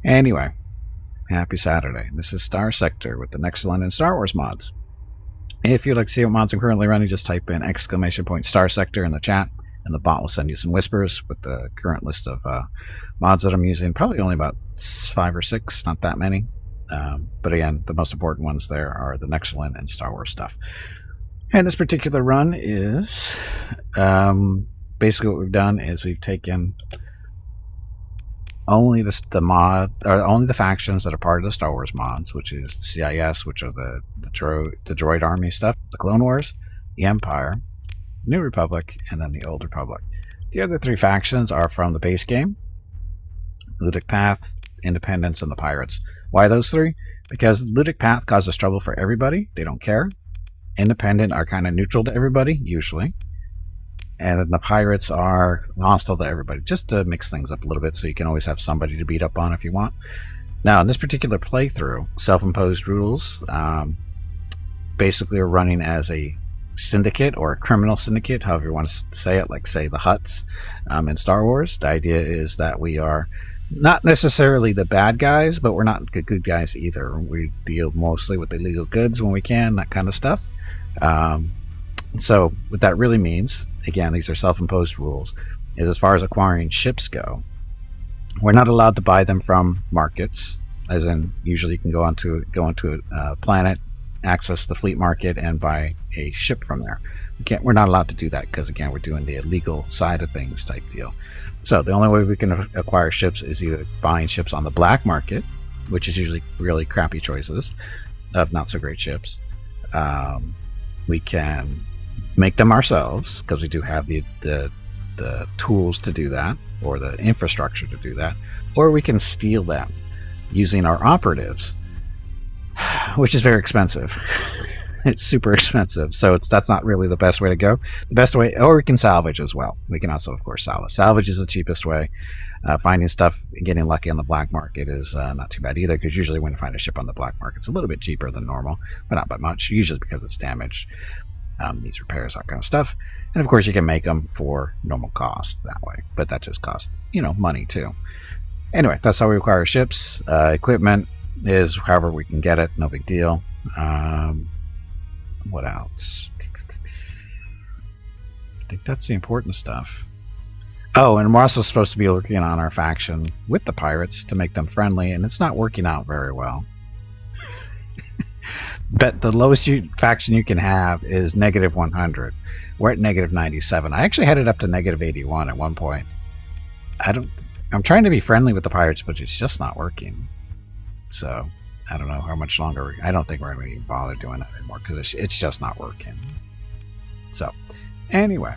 Anyway, happy Saturday. This is Starsector with the Nexerlin and Star Wars mods. If you'd like to see what mods I'm currently running, just type in !Starsector in the chat, and the bot will send you some whispers with the current list of mods that I'm using. Probably only about 5 or 6, not that many. But again, the most important ones there are the Nexerlin and Star Wars stuff. And this particular run is basically what we've done is we've taken only only the factions that are part of the Star Wars mods, which is the CIS, which are the droid army stuff, the Clone Wars, the Empire, New Republic, and then the Old Republic. The other 3 factions are from the base game: Ludic Path, Independence, and the Pirates. Why those 3? Because Ludic Path causes trouble for everybody. They don't care. Independent are kind of neutral to everybody, usually. And then the Pirates are hostile to everybody, just to mix things up a little bit so you can always have somebody to beat up on if you want. Now, in this particular playthrough, self-imposed rules basically are running as a syndicate or a criminal syndicate, however you want to say it, like say the Hutts in Star Wars. The idea is that we are not necessarily the bad guys, but we're not good guys either. We deal mostly with illegal goods when we can, that kind of stuff. So what that really means, again, these are self-imposed rules, is as far as acquiring ships go, we're not allowed to buy them from markets, as in usually you can go onto a planet, access the fleet market, and buy a ship from there. We're not allowed to do that because, again, we're doing the illegal side of things type deal. So the only way we can acquire ships is either buying ships on the black market, which is usually really crappy choices of not so great ships. We can make them ourselves because we do have the tools to do that, or the infrastructure to do that, or we can steal them using our operatives, which is very expensive. It's super expensive, so that's not really the best way to go. The best way, or we can salvage as well. We can also, of course, salvage. Salvage is the cheapest way. Finding stuff and getting lucky on the black market is not too bad either, because usually when you find a ship on the black market, it's a little bit cheaper than normal, but not by much, usually because it's damaged. Needs repairs, that kind of stuff. And of course you can make them for normal cost that way, but that just costs, money too. Anyway, that's how we acquire ships. Equipment is however we can get it, no big deal. What else? I think that's the important stuff. Oh, and we're also supposed to be working on our faction with the pirates to make them friendly, and it's not working out very well. But the lowest faction you can have is -100. We're at -97. I actually had it up to -81 at one point. I'm trying to be friendly with the pirates, but it's just not working. So I don't know how much longer. I don't think we're going to even bother doing that anymore because it's just not working. So anyway,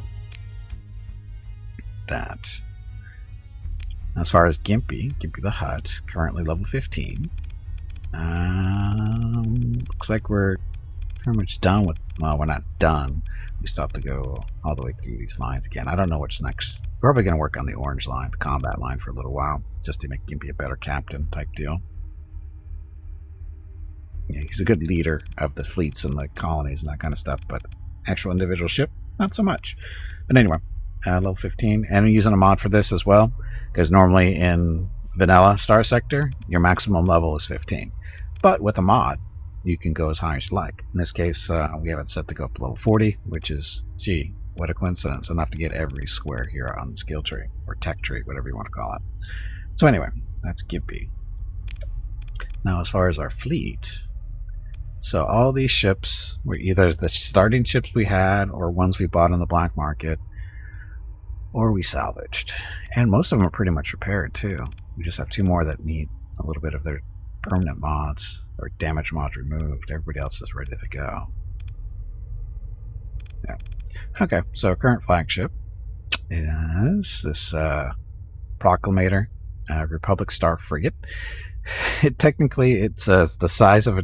that. As far as Gimpy the Hutt, currently level 15. Looks like we're pretty much done with. Well, we're not done. We still have to go all the way through these lines again. I don't know what's next. We're probably going to work on the orange line, the combat line, for a little while, just to make Gimpy a better captain type deal. Yeah, he's a good leader of the fleets and the colonies and that kind of stuff, but actual individual ship, not so much. But anyway, level 15, and I'm using a mod for this as well, because normally in vanilla Starsector, your maximum level is 15. But with a mod, you can go as high as you like. In this case, we have it set to go up to level 40, which is, gee, what a coincidence, enough to get every square here on the skill tree, or tech tree, whatever you want to call it. So anyway, that's Gimpy. Now as far as our fleet, so all these ships were either the starting ships we had, or ones we bought on the black market, or we salvaged. And most of them are pretty much repaired too. We just have 2 more that need a little bit of their permanent mods or damage mods removed. Everybody else is ready to go. Yeah. Okay, so current flagship is this Proclamator Republic Star Frigate. Technically, it's the size of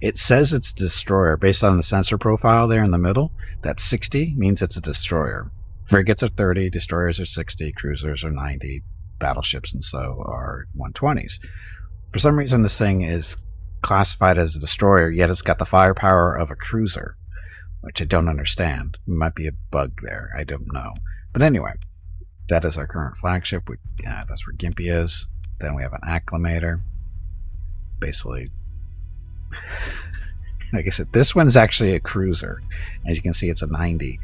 it says it's destroyer based on the sensor profile there in the middle. That 60 means it's a destroyer. Frigates are 30, destroyers are 60, cruisers are 90, battleships and so are 120s. For some reason, this thing is classified as a destroyer, yet it's got the firepower of a cruiser, which I don't understand. It might be a bug there. I don't know. But anyway, that is our current flagship. That's where Gimpy is. Then we have an acclimator. Basically, like I said, this one's actually a cruiser. As you can see, it's a 90,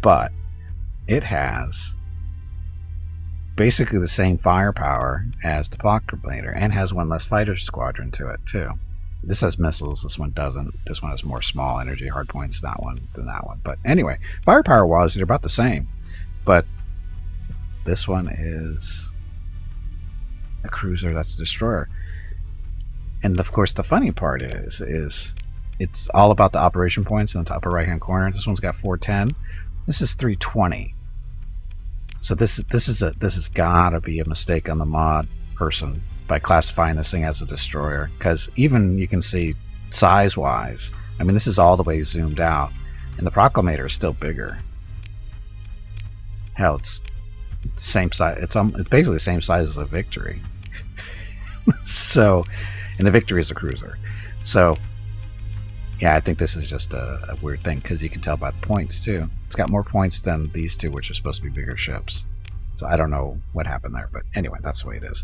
but it has basically the same firepower as the acclimator and has one less fighter squadron to it too. This has missiles, this one doesn't. This one has more small energy hardpoints, that one, than that one. But anyway, firepower wise, they're about the same. But this one is a cruiser, that's a destroyer. And of course, the funny part is it's all about the operation points in the upper right hand corner. This one's got 410. This is 320. So this has gotta be a mistake on the mod person by classifying this thing as a destroyer, because even you can see size wise, I mean, this is all the way zoomed out, and the Proclamator is still bigger. Hell, it's same size. It's basically the same size as a Victory. So, and the Victory is a cruiser. So yeah, I think this is just a weird thing, because you can tell by the points too. It's got more points than these two, which are supposed to be bigger ships. So I don't know what happened there, but anyway, that's the way it is.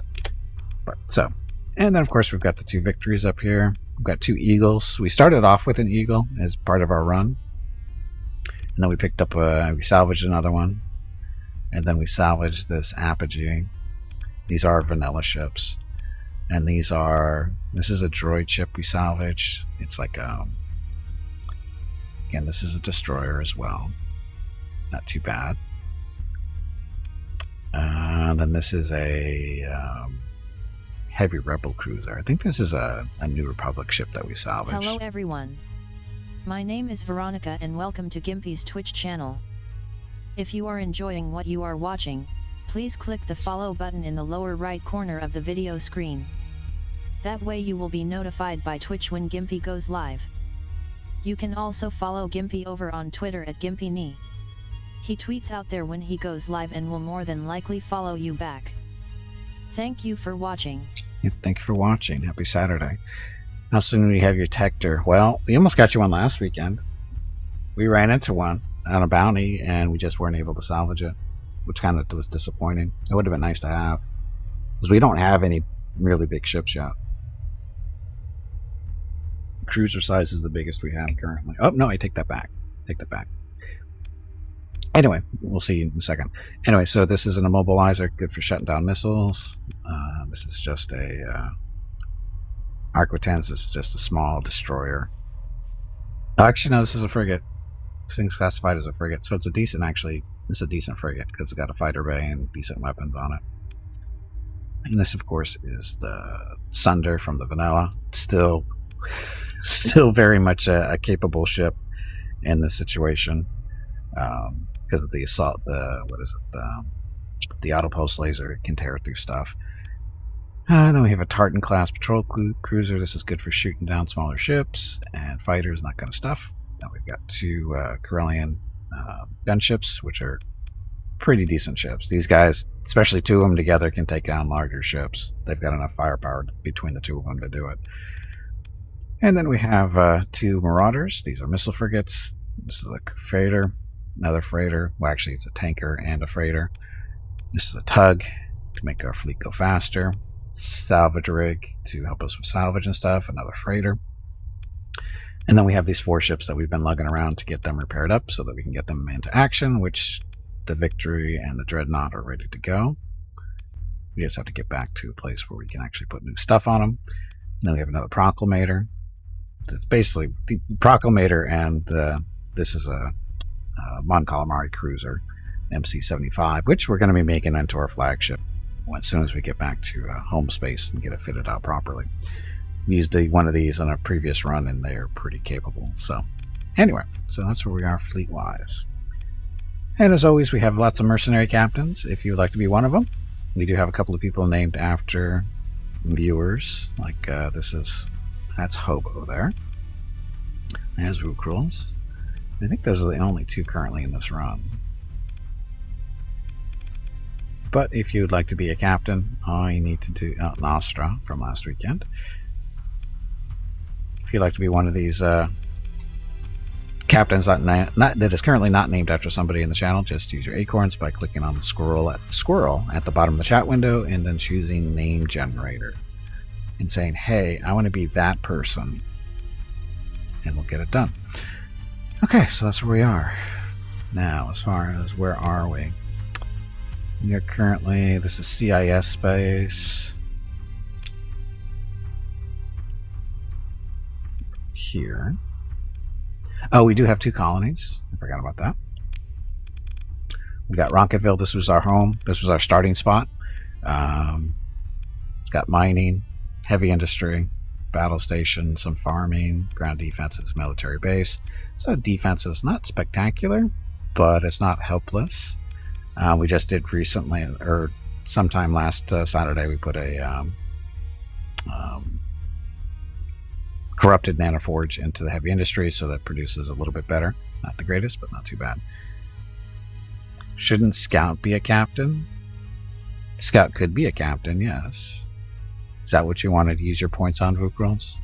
But, so, and then of course we've got the 2 Victories up here. We've got 2 Eagles. We started off with an Eagle as part of our run, and then we picked up we salvaged another one, and then we salvaged this Apogee. These are vanilla ships, and this is a droid ship we salvaged. It's like again, this is a destroyer as well, not too bad. Then this is a heavy rebel cruiser. I think this is a New Republic ship that we salvaged. Hello everyone. My name is Veronica and welcome to Gimpy's Twitch channel. If you are enjoying what you are watching, please click the follow button in the lower right corner of the video screen. That way you will be notified by Twitch when Gimpy goes live. You can also follow Gimpy over on Twitter at GimpyNe. He tweets out there when he goes live and will more than likely follow you back. Thank you for watching. Yeah, thank you for watching. Happy Saturday. How soon will you have your Tector? Well, we almost got you one last weekend. We ran into one on a bounty and we just weren't able to salvage it, which kind of was disappointing. It would have been nice to have, because we don't have any really big ships yet. Cruiser size is the biggest we have currently. Oh no, I take that back. Take that back. Anyway, we'll see in a second. Anyway, so this is an immobilizer, good for shutting down missiles. This is just a Arquitens. This is just a small destroyer. Actually, no, this is a frigate. This thing's classified as a frigate, so it's a decent, actually, it's a decent frigate because it's got a fighter bay and decent weapons on it. And this, of course, is the Sunder from the vanilla. Still very much a capable ship in this situation. Because of the assault, the autopost laser can tear through stuff. Then we have a Tartan class patrol cruiser. This is good for shooting down smaller ships and fighters and that kind of stuff. Then we've got 2 Corellian gunships, which are pretty decent ships. These guys, especially 2 of them together, can take down larger ships. They've got enough firepower between the 2 of them to do it. And then we have 2 Marauders. These are missile frigates. This is a freighter. Another freighter. Well, actually, it's a tanker and a freighter. This is a tug to make our fleet go faster. Salvage rig to help us with salvage and stuff. Another freighter. And then we have these 4 ships that we've been lugging around to get them repaired up so that we can get them into action, which the Victory and the Dreadnought are ready to go. We just have to get back to a place where we can actually put new stuff on them. And then we have another Proclamator. It's basically the Proclamator, and this is a Mon Calamari cruiser, MC-75, which we're going to be making into our flagship as soon as we get back to home space and get it fitted out properly. We used one of these on a previous run and they're pretty capable. So anyway, so that's where we are fleet-wise. And as always, we have lots of mercenary captains if you would like to be one of them. We do have a couple of people named after viewers, like that's Hobo there. There's Vukrul's. I think those are the only 2 currently in this run. But if you'd like to be a captain, all you need to do... Nostra from last weekend. If you'd like to be one of these captain's that is currently not named after somebody in the channel. Just use your acorns by clicking on the squirrel at the bottom of the chat window and then choosing name generator and saying, hey, I want to be that person, and we'll get it done. Okay, so that's where we are now. As far as where are we are currently, this is CIS space here. Oh, we do have 2 colonies. I forgot about that. We got Ronketville. This was our home. This was our starting spot. It's got mining, heavy industry, battle station, some farming, ground defenses, military base. So defense is not spectacular, but it's not helpless. We just did recently, or sometime last Saturday, we put a corrupted nanoforge into the heavy industry, so that produces a little bit better. Not the greatest, but not too bad. Shouldn't Scout be a captain? Scout could be a captain, yes. Is that what you wanted to use your points on, Vukrons?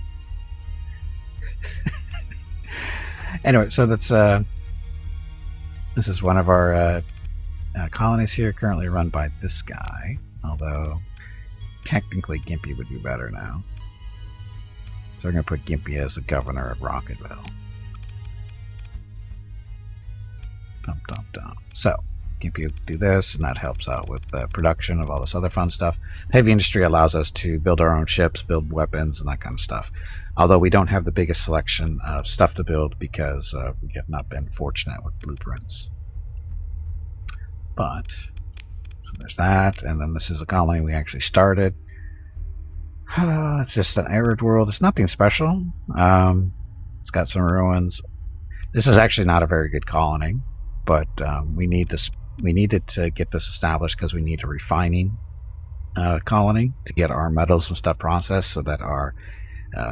Anyway, so that's this is one of our colonies here, currently run by this guy, although technically Gimpy would be better now. So we're going to put Gimpy as the governor of Ronketville. Dum dum dum. So Gimpy will do this, and that helps out with the production of all this other fun stuff. Heavy industry allows us to build our own ships, build weapons, and that kind of stuff. Although we don't have the biggest selection of stuff to build because we have not been fortunate with blueprints. But, so there's that, and then this is a colony we actually started. It's just an arid world. It's nothing special. It's got some ruins. This is actually not a very good colony, but we need this. We needed to get this established because we need a refining colony to get our metals and stuff processed so that our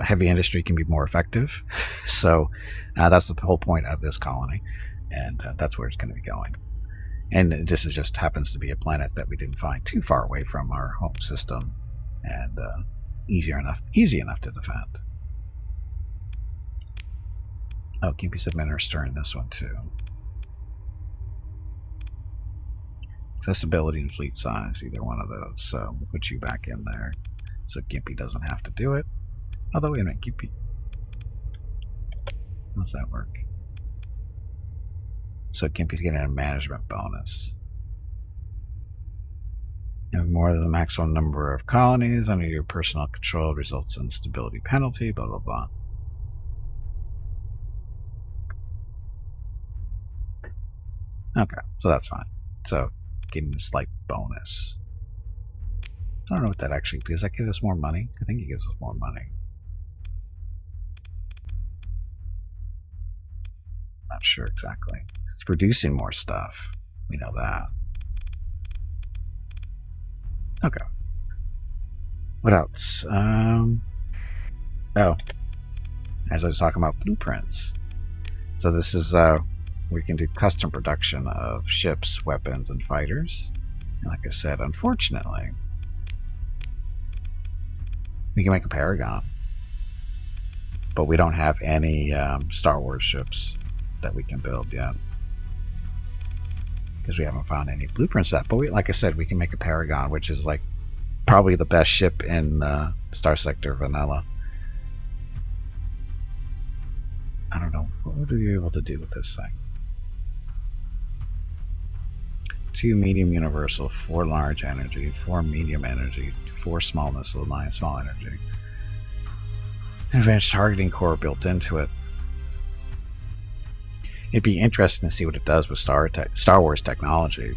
heavy industry can be more effective. So that's the whole point of this colony, and that's where it's going to be going. And this is just happens to be a planet that we didn't find too far away from our home system, and easy enough to defend. Oh, Gimpy's administering this one too. Accessibility and fleet size, either one of those. So we'll put you back in there so Gimpy doesn't have to do it. Although, wait a minute, Gimpy. How's that work? So Gimpy's getting a management bonus. And more than the maximum number of colonies under your personal control results in stability penalty, blah, blah, blah. Okay, so that's fine. So getting a slight bonus. I don't know what that actually does. Does that give us more money? I think it gives us more money. Not sure exactly. It's producing more stuff. We know that. Okay. What else? Oh, as I was talking about blueprints. So this is we can do custom production of ships, weapons, and fighters. And like I said, unfortunately, we can make a Paragon, but we don't have any Star Wars ships that we can build yet because we haven't found any blueprints of that. But we, like I said, we can make a Paragon, which is like probably the best ship in Starsector vanilla. I don't know, what would we be able to do with this thing? 2 medium universal, 4 large energy, 4 medium energy, 4 small missile, 9 small energy. Advanced targeting core built into it. It'd be interesting to see what it does with Star Wars technology.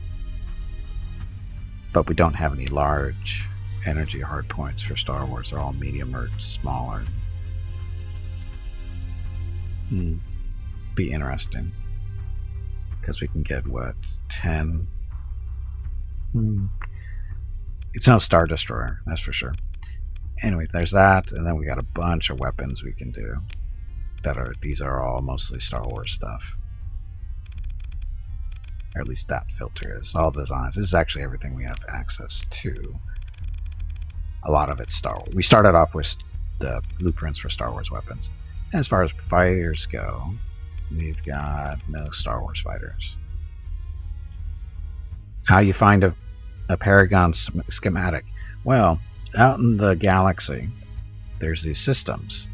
But we don't have any large energy hard points for Star Wars. They're all medium or smaller. Be interesting. Because we can get, what, 10? It's no Star Destroyer, that's for sure. Anyway, there's that, and then we got a bunch of weapons we can do. These are all mostly Star Wars stuff. Or at least that filter is. All designs. This is actually everything we have access to. A lot of it's Star Wars. We started off with the blueprints for Star Wars weapons. And as far as fighters go, we've got no Star Wars fighters. How you find a Paragon schematic? Well, out in the galaxy, there's these systems,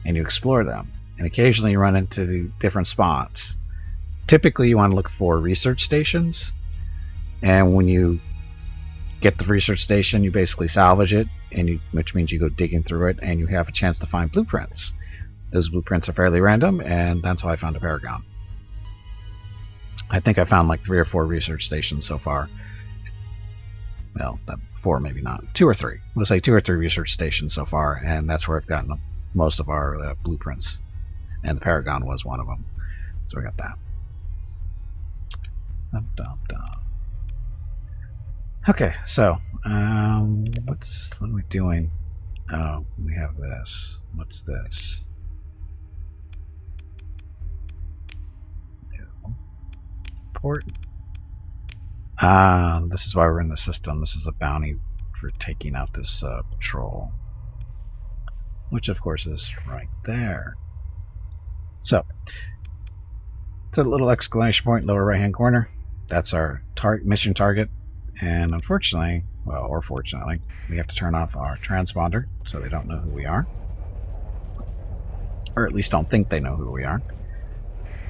and you explore them, and occasionally you run into different spots. Typically, you want to look for research stations, and when you get the research station, you basically salvage it, which means you go digging through it, and you have a chance to find blueprints. Those blueprints are fairly random, and that's how I found a Paragon. I think I found like 3 or 4 research stations so far. Well, 4 maybe not. 2 or 3. We'll say 2 or 3 research stations so far, and that's where I've gotten most of our blueprints. And the Paragon was one of them. So we got that. Okay, so what are we doing? Oh, we have this. What's this? Port. This is why we're in the system. This is a bounty for taking out this patrol, which of course is right there. So, the little exclamation point lower right hand corner, that's our mission target. And unfortunately, well, or fortunately, we have to turn off our transponder so they don't know who we are, or at least don't think they know who we are.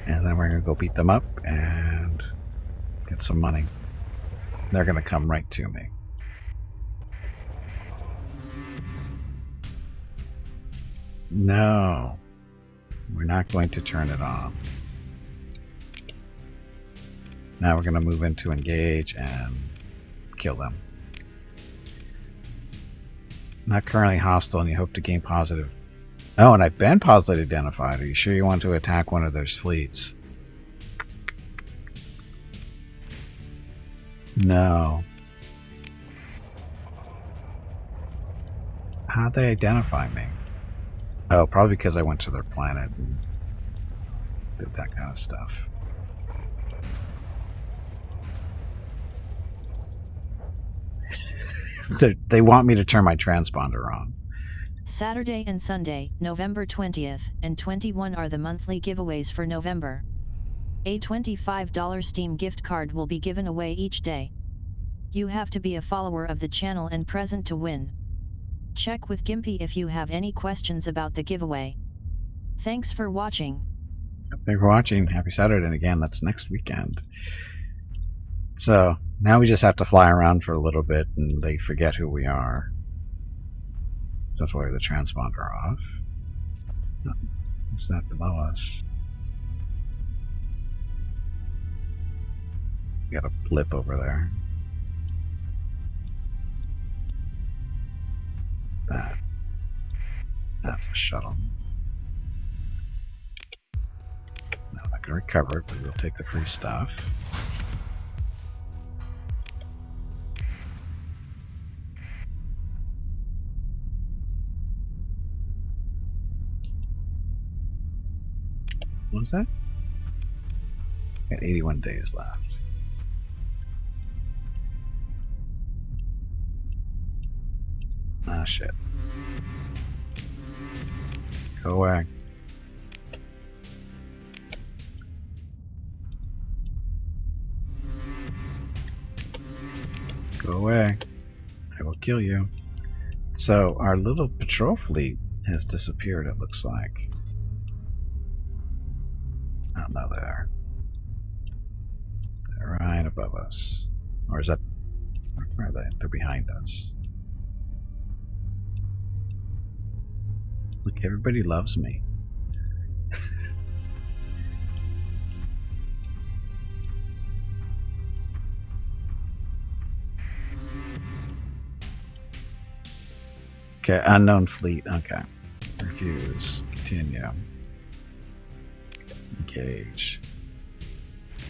And then we're going to go beat them up and get some money. They're going to come right to me. No, we're not going to turn it on. Now we're going to move into engage and kill them. Not currently hostile, and you hope to gain positive. Oh, and I've been positively identified. Are you sure you want to attack one of those fleets? No. How'd they identify me? Oh, probably because I went to their planet and did that kind of stuff. They want me to turn my transponder on. Saturday and Sunday, November 20th and 21 are the monthly giveaways for November. A $25 Steam gift card will be given away each day. You have to be a follower of the channel and present to win. Check with Gimpy if you have any questions about the giveaway. Thanks for watching. Thanks for watching. Happy Saturday, and again, that's next weekend. So, now we just have to fly around for a little bit and they forget who we are. That's why the transponder off. Oh, what's that below us? We got a blip over there. That's a shuttle. No, I'm not going to recover it, but we'll take the free stuff. What was that? Got 81 days left. Ah, shit. Go away. Go away. I will kill you. So, our little patrol fleet has disappeared, it looks like. Oh, no, there. They're right above us. Or is that... Where are they? They're behind us. Look, everybody loves me. Okay, unknown fleet. Okay. Refuse. Continue. Engage.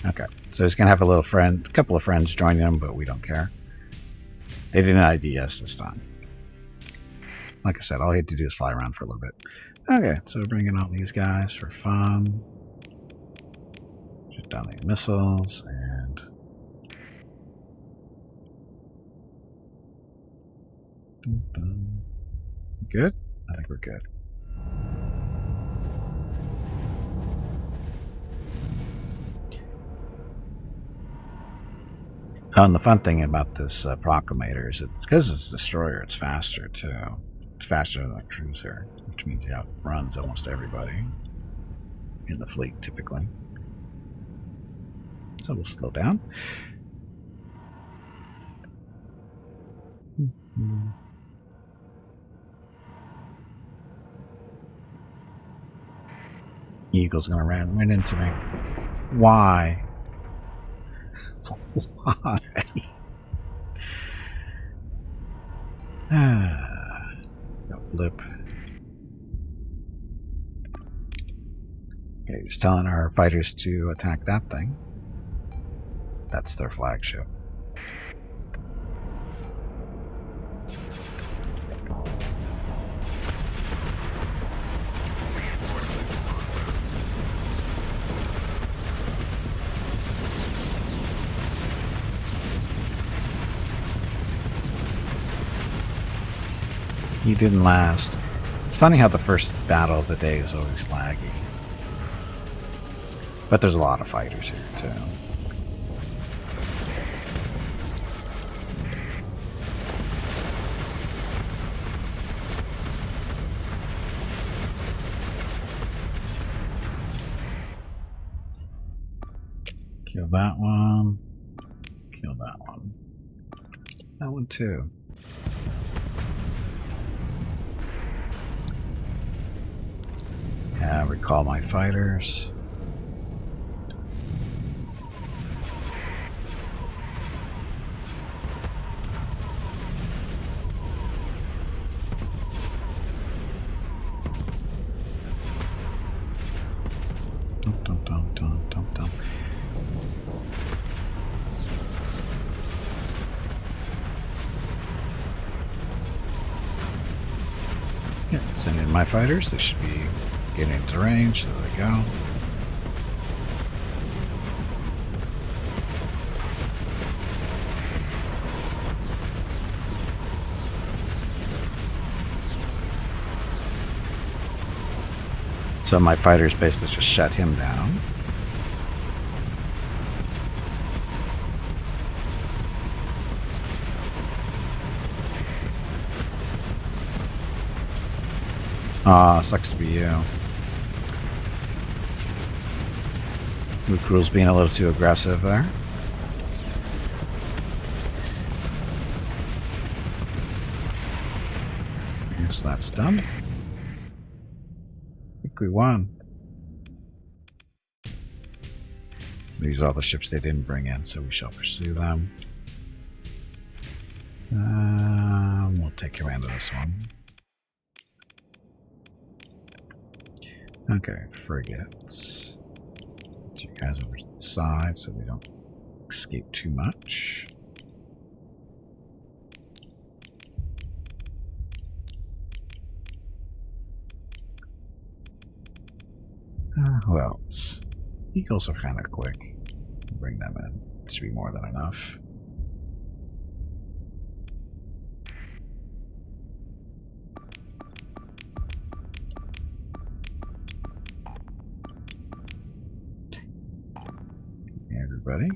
Okay, so he's gonna have a couple of friends join him, but we don't care. They didn't ID us this time. Like I said, all he had to do is fly around for a little bit. Okay, so bringing all these guys for fun. Just down these missiles and good? I think we're good. Oh, and the fun thing about this Proclamator is it's because it's a destroyer, it's faster too. It's faster than a cruiser, which means it outruns almost everybody in the fleet typically. So we'll slow down. Eagle's gonna run into me. Why? Why? Got blip. Okay, just telling our fighters to attack that thing. That's their flagship. He didn't last. It's funny how the first battle of the day is always laggy. But there's a lot of fighters here, too. Kill that one. Kill that one. That one, too. Recall my fighters. Dum. Yeah, send in my fighters. They should be getting into range. There we go. So my fighters basically just shut him down. Sucks to be you. Lucruel's being a little too aggressive there. So that's done. I think we won. These are all the ships they didn't bring in, so we shall pursue them. We'll take command of this one. Okay, frigates. Get you guys over to the side so we don't escape too much. Who else? Eagles are kind of quick. Bring them in. Should be more than enough. Everybody.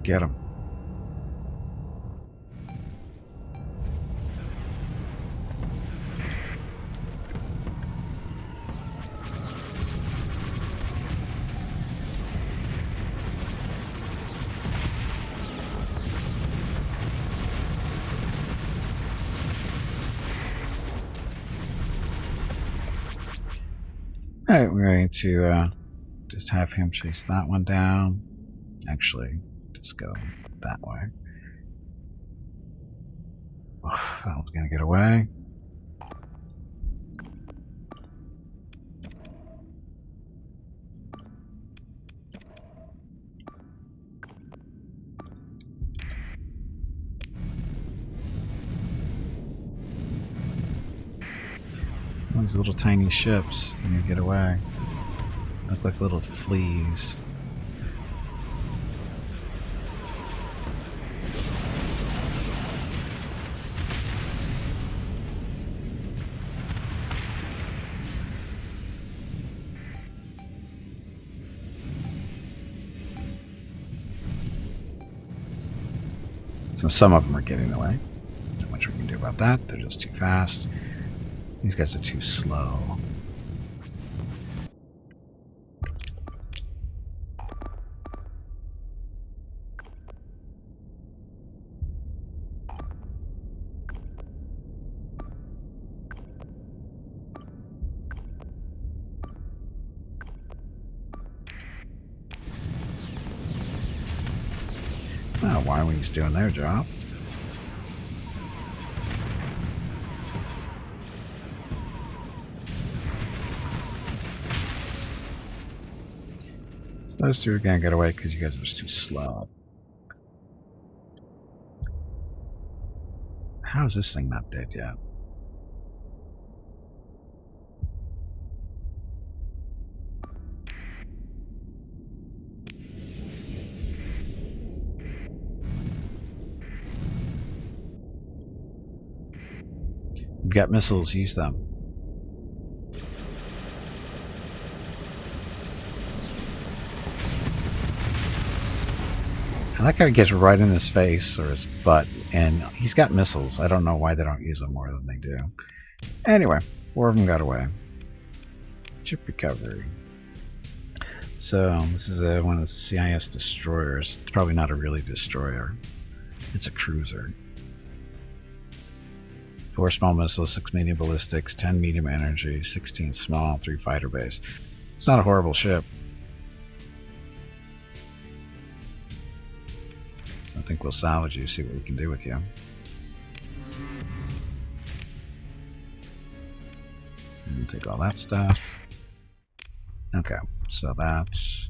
Get them. Alright, we're going to just have him chase that one down. Actually, just go that way. Oh, that one's going to get away. These little tiny ships, they're gonna get away. Look like little fleas. So some of them are getting away. Not much we can do about that. They're just too fast. These guys are too slow. Oh, Y-Wing's doing their job. So those two are gonna get away because you guys are just too slow. How is this thing not dead yet? You've got missiles, use them. I like how he gets right in his face or his butt, and he's got missiles. I don't know why they don't use them more than they do. Anyway, 4 of them got away. Ship recovery. So, this is one of the CIS destroyers. It's probably not a really destroyer. It's a cruiser. 4 small missiles, 6 medium ballistics, 10 medium energy, 16 small, 3 fighter base. It's not a horrible ship. So I think we'll salvage you, see what we can do with you. And we'll take all that stuff. Okay, so that's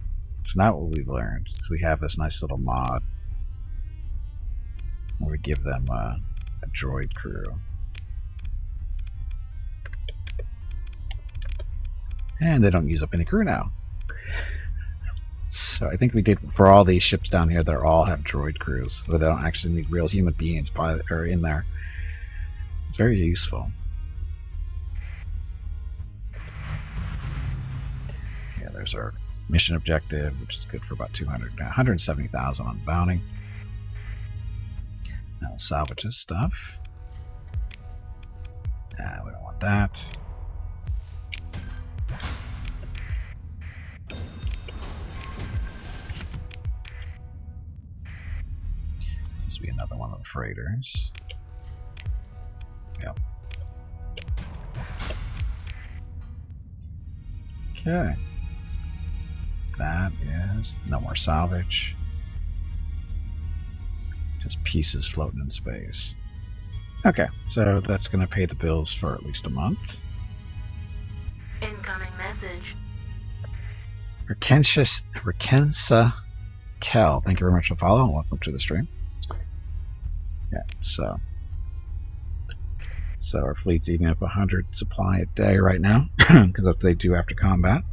not what we've learned. So we have this nice little mod where we give them a droid crew. And they don't use up any crew now. So I think we did for all these ships down here, they all have droid crews, where they don't actually need real human beings or in there. It's very useful. Yeah, there's our mission objective, which is good for about 170,000 on the bounty. Now we'll salvage this stuff. We don't want that. This will be another one of the freighters. Yep. Okay. That is no more salvage. Just pieces floating in space. Okay, so that's going to pay the bills for at least a month. Incoming message. Rekensa Kel, thank you very much for following and welcome to the stream. Yeah, so our fleet's eating up 100 supply a day right now, because that's what they do after combat.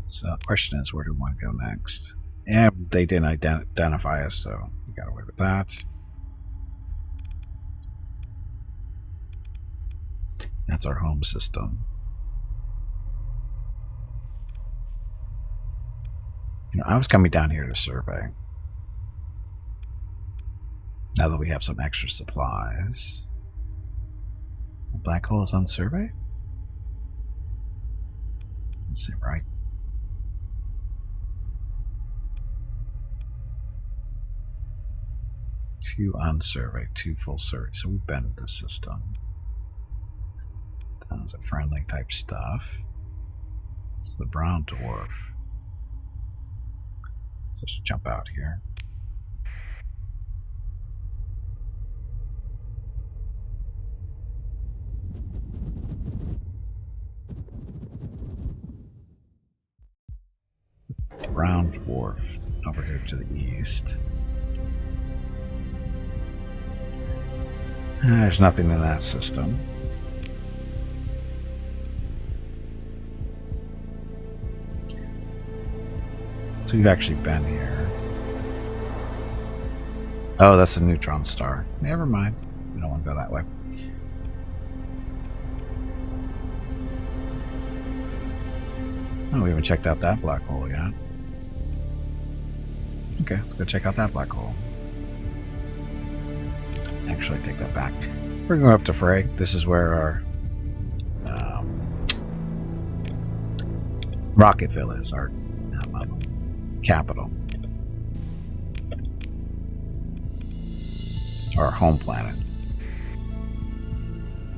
So the question is, where do we want to go next? And they didn't identify us, so we got away with that. That's our home system. You know, I was coming down here to survey. Now that we have some extra supplies. The black hole is on survey? Let's see, right? Two on survey, 2 full survey. So we've been in the system. That was a friendly type stuff. It's the brown dwarf. So let's jump out here. It's a brown dwarf over here to the east. There's nothing in that system. So we've actually been here. Oh, that's a neutron star. Never mind. We don't want to go that way. Oh, we haven't checked out that black hole yet. Okay, let's go check out that black hole. Actually, take that back. We're going up to Frey. This is where our Rocketville is, our capital. Our home planet.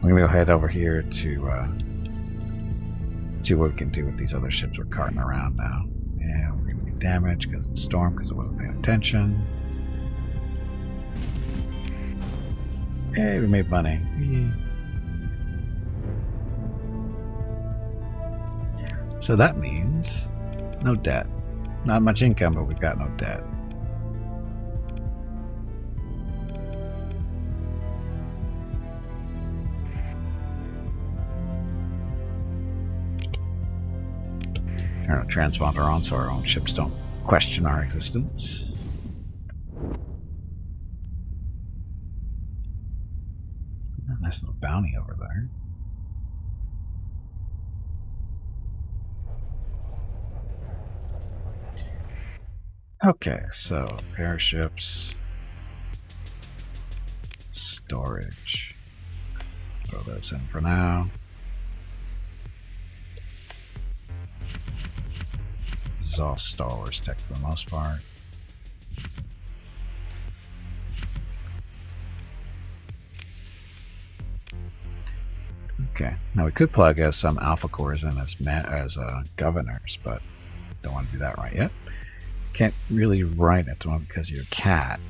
We're going to go head over here to see what we can do with these other ships we're carting around now. And we're going to be damaged because of the storm, because it wasn't paying attention. Hey, we made money. So that means no debt. Not much income, but we've got no debt. Turn a transponder on so our own ships don't question our existence. Nice little bounty over there. Okay, so airships, storage. Throw those in for now. This is all Star Wars tech for the most part. Okay, now we could plug some alpha cores in as governors, but don't want to do that right yet. Can't really write at the moment because you're a cat.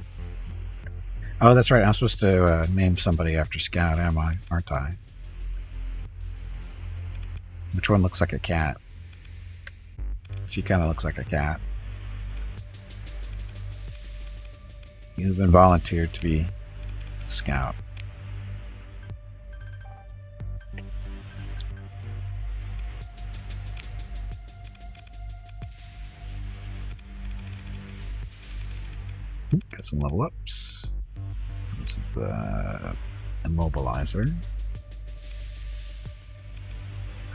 Oh, that's right. I'm supposed to name somebody after Scout, aren't I? Which one looks like a cat? She kind of looks like a cat. You've been volunteered to be Scout. Got some level ups. So this is the immobilizer.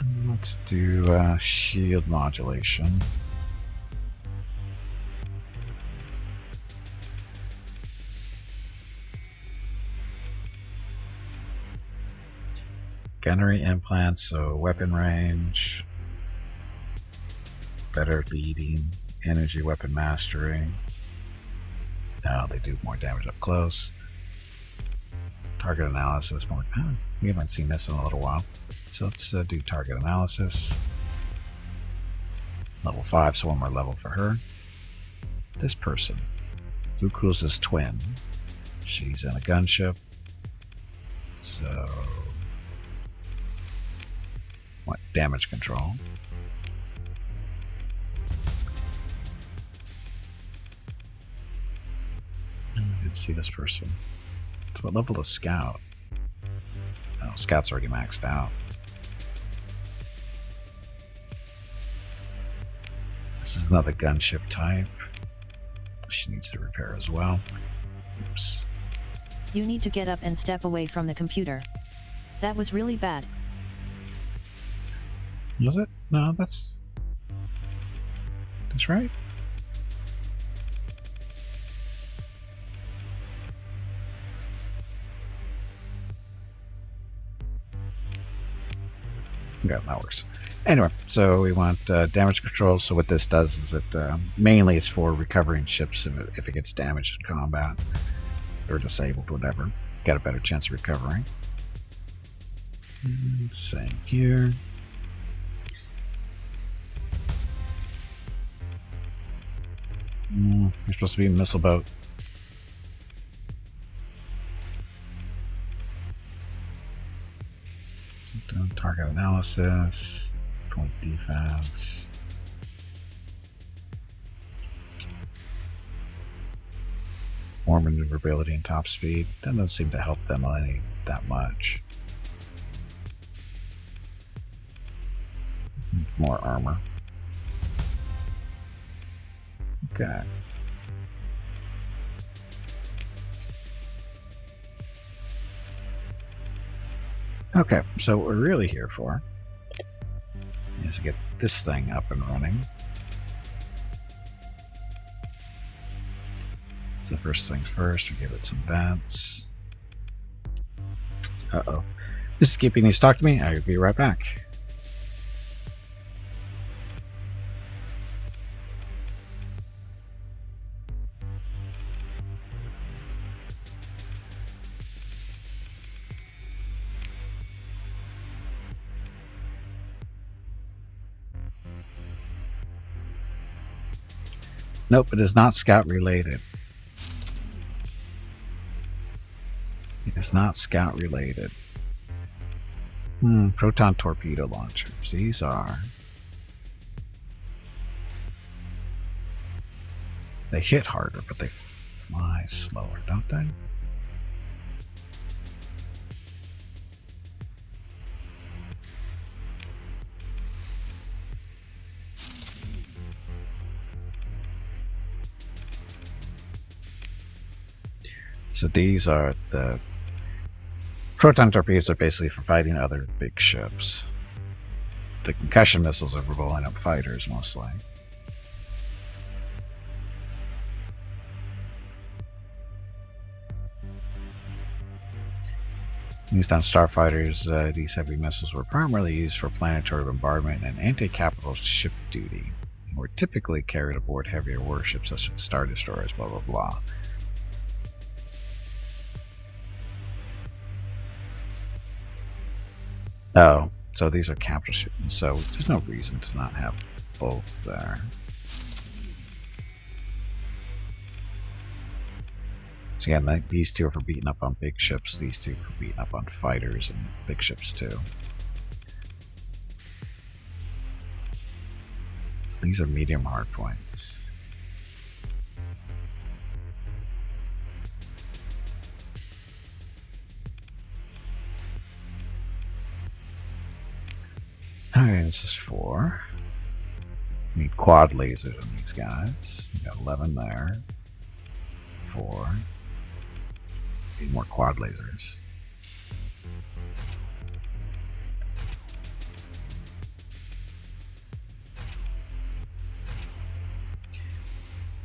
And let's do shield modulation. Gunnery implants, so weapon range, better leading, energy weapon mastery. Now they do more damage up close. Target analysis. More. We haven't seen this in a little while. So let's do target analysis. Level 5, so one more level for her. This person, Vukul's twin. She's in a gunship. So, what? Damage control. See this person. So what level is Scout? Oh, Scout's already maxed out. This is another gunship type. She needs to repair as well. Oops. You need to get up and step away from the computer. That was really bad. Was it? No, that's right. Yeah, that works. Anyway, so we want damage control. So what this does is it mainly is for recovering ships if it gets damaged in combat or disabled, whatever. Got a better chance of recovering. Same here. You're supposed to be a missile boat. Doing target analysis, point defense. More maneuverability and top speed. That doesn't seem to help them any that much. More armor. Okay. Okay, so what we're really here for is to get this thing up and running. So first things first, we give it some vents. Uh-oh. Mrs. Gimpy needs to talk to me. I'll be right back. Nope, it is not scout related. It is not scout related. Proton torpedo launchers. These are... They hit harder, but they fly slower, don't they? So these are the proton torpedoes are basically for fighting other big ships. The concussion missiles are for blowing up fighters mostly. Used on starfighters, these heavy missiles were primarily used for planetary bombardment and anti-capital ship duty, and were typically carried aboard heavier warships such as star destroyers, blah blah blah. Oh, so these are capital ships, so there's no reason to not have both there. So again, these two are for beating up on big ships, these two for beating up on fighters and big ships too. So these are medium hard points. Alright, this is 4. We need quad lasers on these guys. We got 11 there. 4. Need more quad lasers.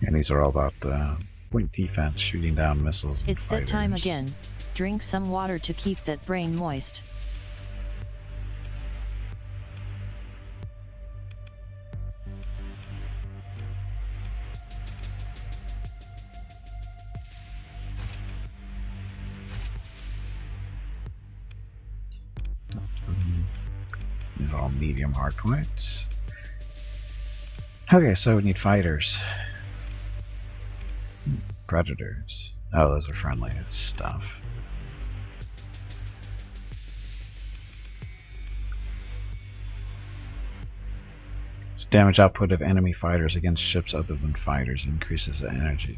And these are all about point defense, shooting down missiles. It's that time again. Drink some water to keep that brain moist. These are all medium hard points. Okay, so we need fighters. Predators. Oh, those are friendly stuff. This damage output of enemy fighters against ships other than fighters increases the energy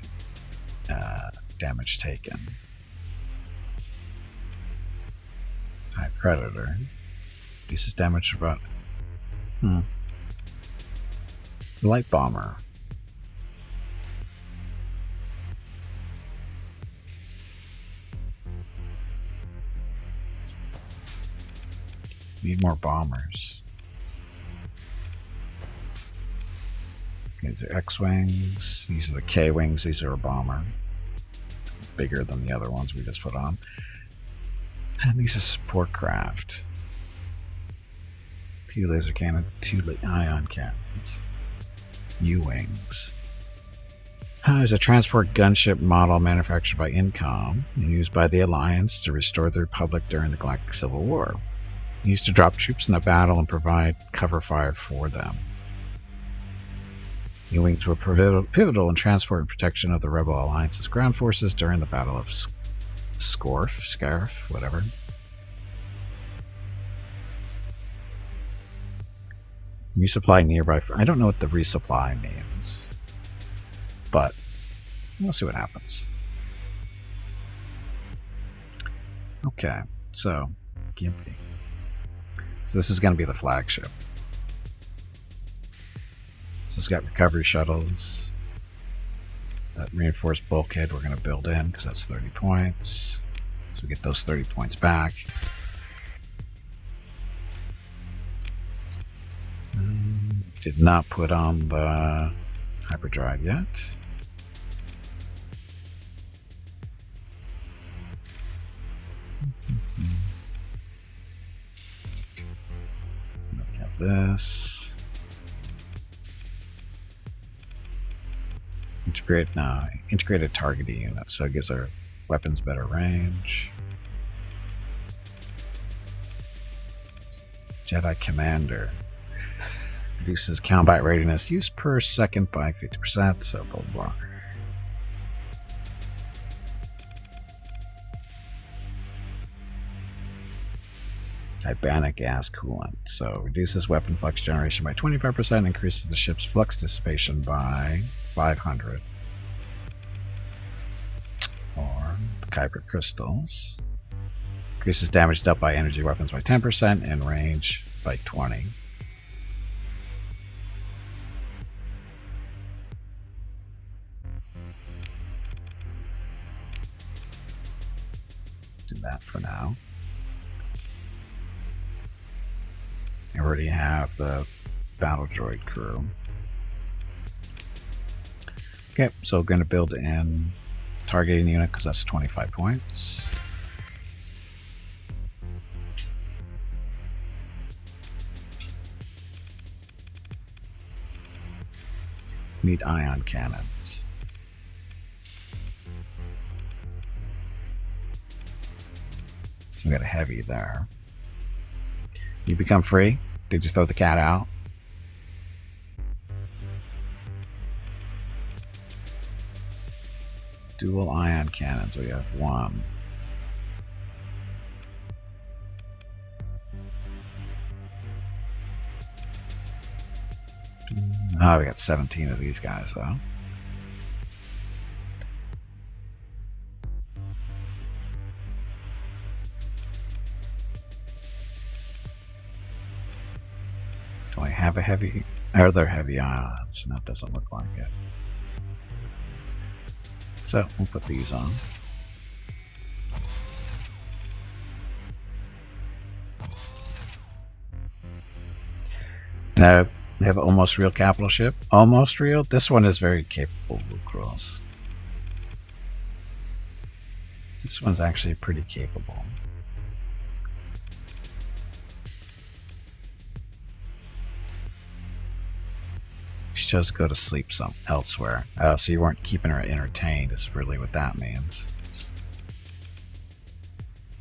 damage taken. Type Predator. Reduces damage about... Light Bomber. Need more bombers. These are X-Wings. These are the K-Wings. These are a bomber. Bigger than the other ones we just put on. And these are support craft. 2 laser cannon, 2 ion cannons. U-Wings. There's a transport gunship model manufactured by Incom and used by the Alliance to restore the Republic during the Galactic Civil War. Used to drop troops in the battle and provide cover fire for them. U-Wings were pivotal in transport and protection of the Rebel Alliance's ground forces during the Battle of Scarf, whatever. Resupply nearby. I don't know what the resupply means, but we'll see what happens. Okay, so Gimpy. So this is going to be the flagship. So it's got recovery shuttles. That reinforced bulkhead we're going to build in because that's 30 points. So we get those 30 points back. Did not put on the hyperdrive yet. this. Integrated targeting unit, so it gives our weapons better range. Jedi Commander. Reduces combat readiness use per second by 50%, so blah blah. Hibanic gas coolant. So reduces weapon flux generation by 25%, increases the ship's flux dissipation by 500. Or Kyber crystals. Increases damage dealt by energy weapons by 10% and range by 20. Do that for now. I already have the battle droid crew. Okay, so going to build in targeting unit because that's 25 points. Need ion cannons. So we got a heavy there. You become free. Did you throw the cat out? Dual ion cannons. We have one. Oh, we got 17 of these guys, though. Do I have a heavy? Are there heavy ions? No, it doesn't look like it. So we'll put these on. Now we have almost real capital ship. Almost real. This one is very capable, Lucross. This one's actually pretty capable. She chose to go to sleep elsewhere. Oh, so you weren't keeping her entertained is really what that means.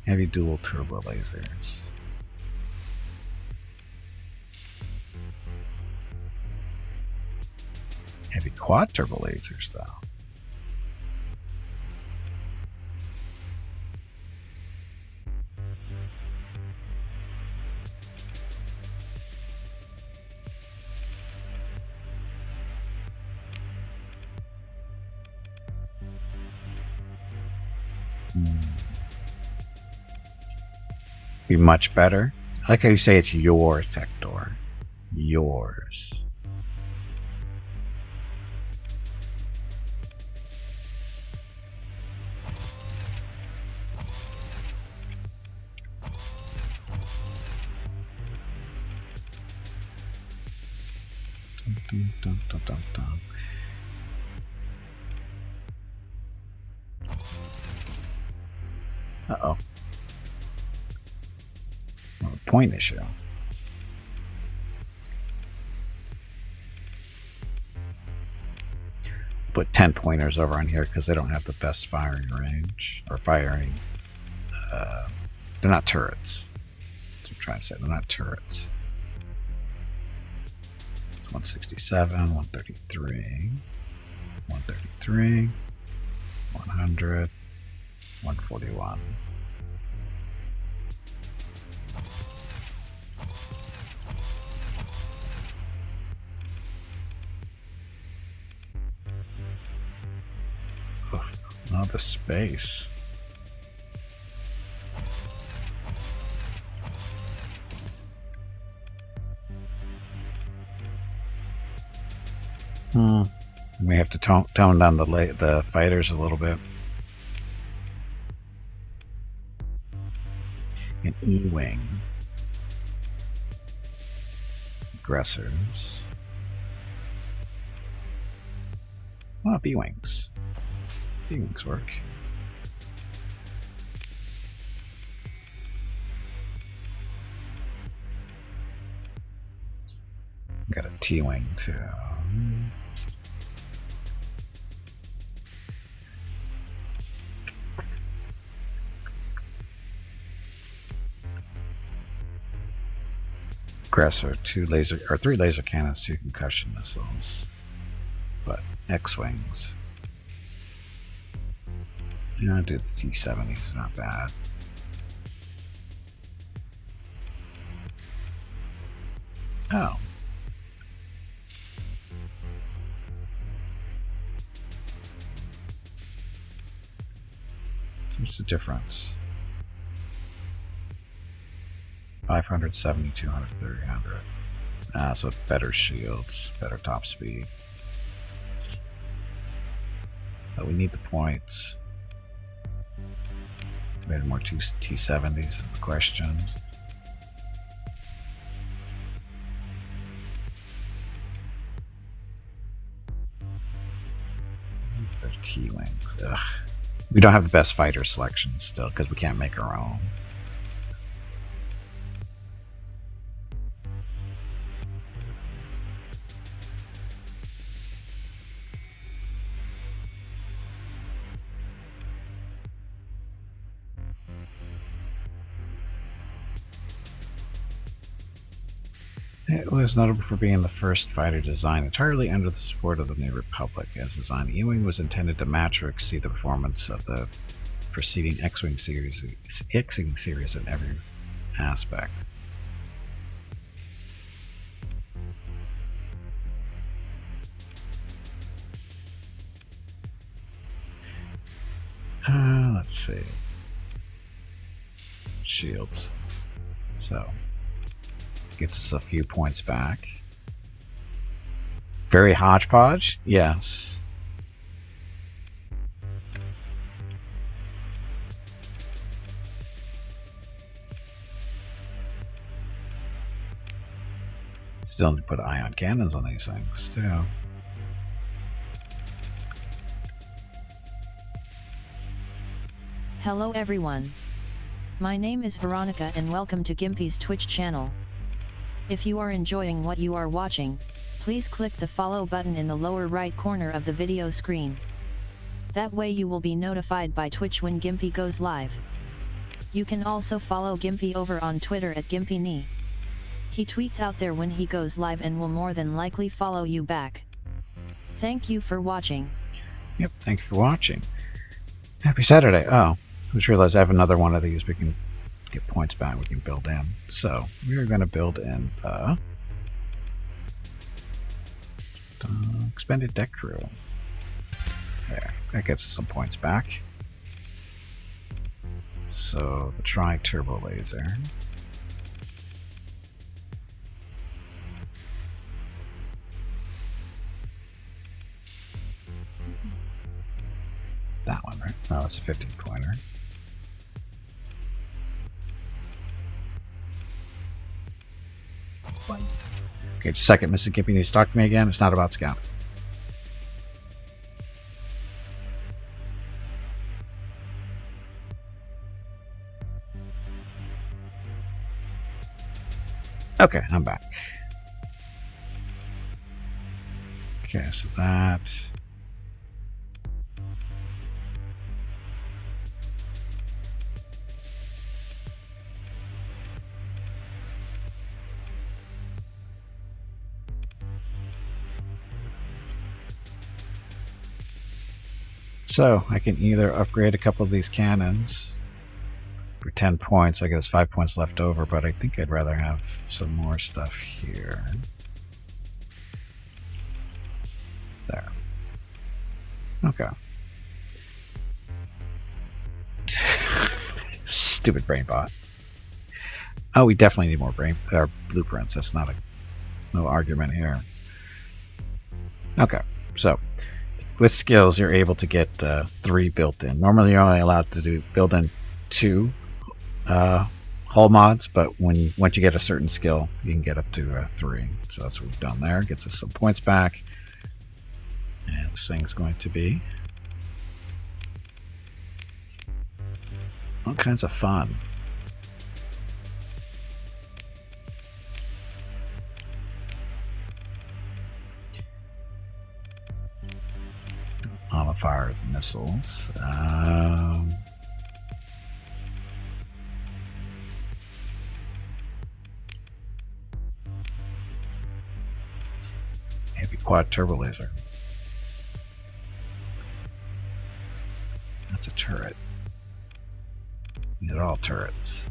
Heavy dual turbo lasers. Heavy quad turbo lasers, though. Be much better. I like how you say it's your sector. Yours. Dun, dun, dun, dun, dun. Uh-oh. Well, a point issue. Put 10 pointers over on here because they don't have the best firing range. Or firing... they're not turrets. That's what I'm trying to say. They're not turrets. 167, 133, 133, 100, 141. Oof, oh, the space. We have to tone down the fighters a little bit. An E-wing. Aggressors. Oh, B-wings. B-wings work. Got a T-wing too. Aggressor, 3 laser cannons, 2 concussion missiles. But X-wings. Yeah, do the T-70s, not bad. Oh. What's the difference? 570, 200, 300. So better shields, better top speed. But we need the points. Maybe more T-70s is the question. They're T-wings. Ugh. We don't have the best fighter selection still because we can't make our own. It was notable for being the first fighter designed entirely under the support of the New Republic. As designed, the E-Wing was intended to match or exceed the performance of the preceding X-Wing series in every aspect. Let's see. Shields. So, gets us a few points back. Very hodgepodge? Yes. Still need to put ion cannons on these things, too. Hello everyone. My name is Veronica and welcome to Gimpy's Twitch channel. If you are enjoying what you are watching, please click the follow button in the lower right corner of the video screen. That way you will be notified by Twitch when Gimpy goes live. You can also follow Gimpy over on Twitter at GimpyNe. He tweets out there when he goes live and will more than likely follow you back. Thank you for watching. Yep, thanks for watching. Happy Saturday. Oh, I just realized I have another one of these we can get points back, we can build in. So we're going to build in the expended deck crew. There, that gets us some points back. So the tri-turbo laser. That one, right? No, that's a 15-pointer. Okay, just a second. Mrs. Gimpy needs to talk to me again. It's not about Scout. Okay, I'm back. Okay, so that... So, I can either upgrade a couple of these cannons for 10 points. I guess 5 points left over, but I think I'd rather have some more stuff here. There. Okay. Stupid Brainbot. Oh, we definitely need more blueprints. That's not no argument here. Okay, so with skills, you're able to get 3 built in. Normally, you're only allowed to build in 2 hull mods, but once you get a certain skill, you can get up to 3. So that's what we've done there. Gets us some points back. And this thing's going to be all kinds of fun. fire missiles. Heavy quad turbo laser. That's a turret. These are all turrets.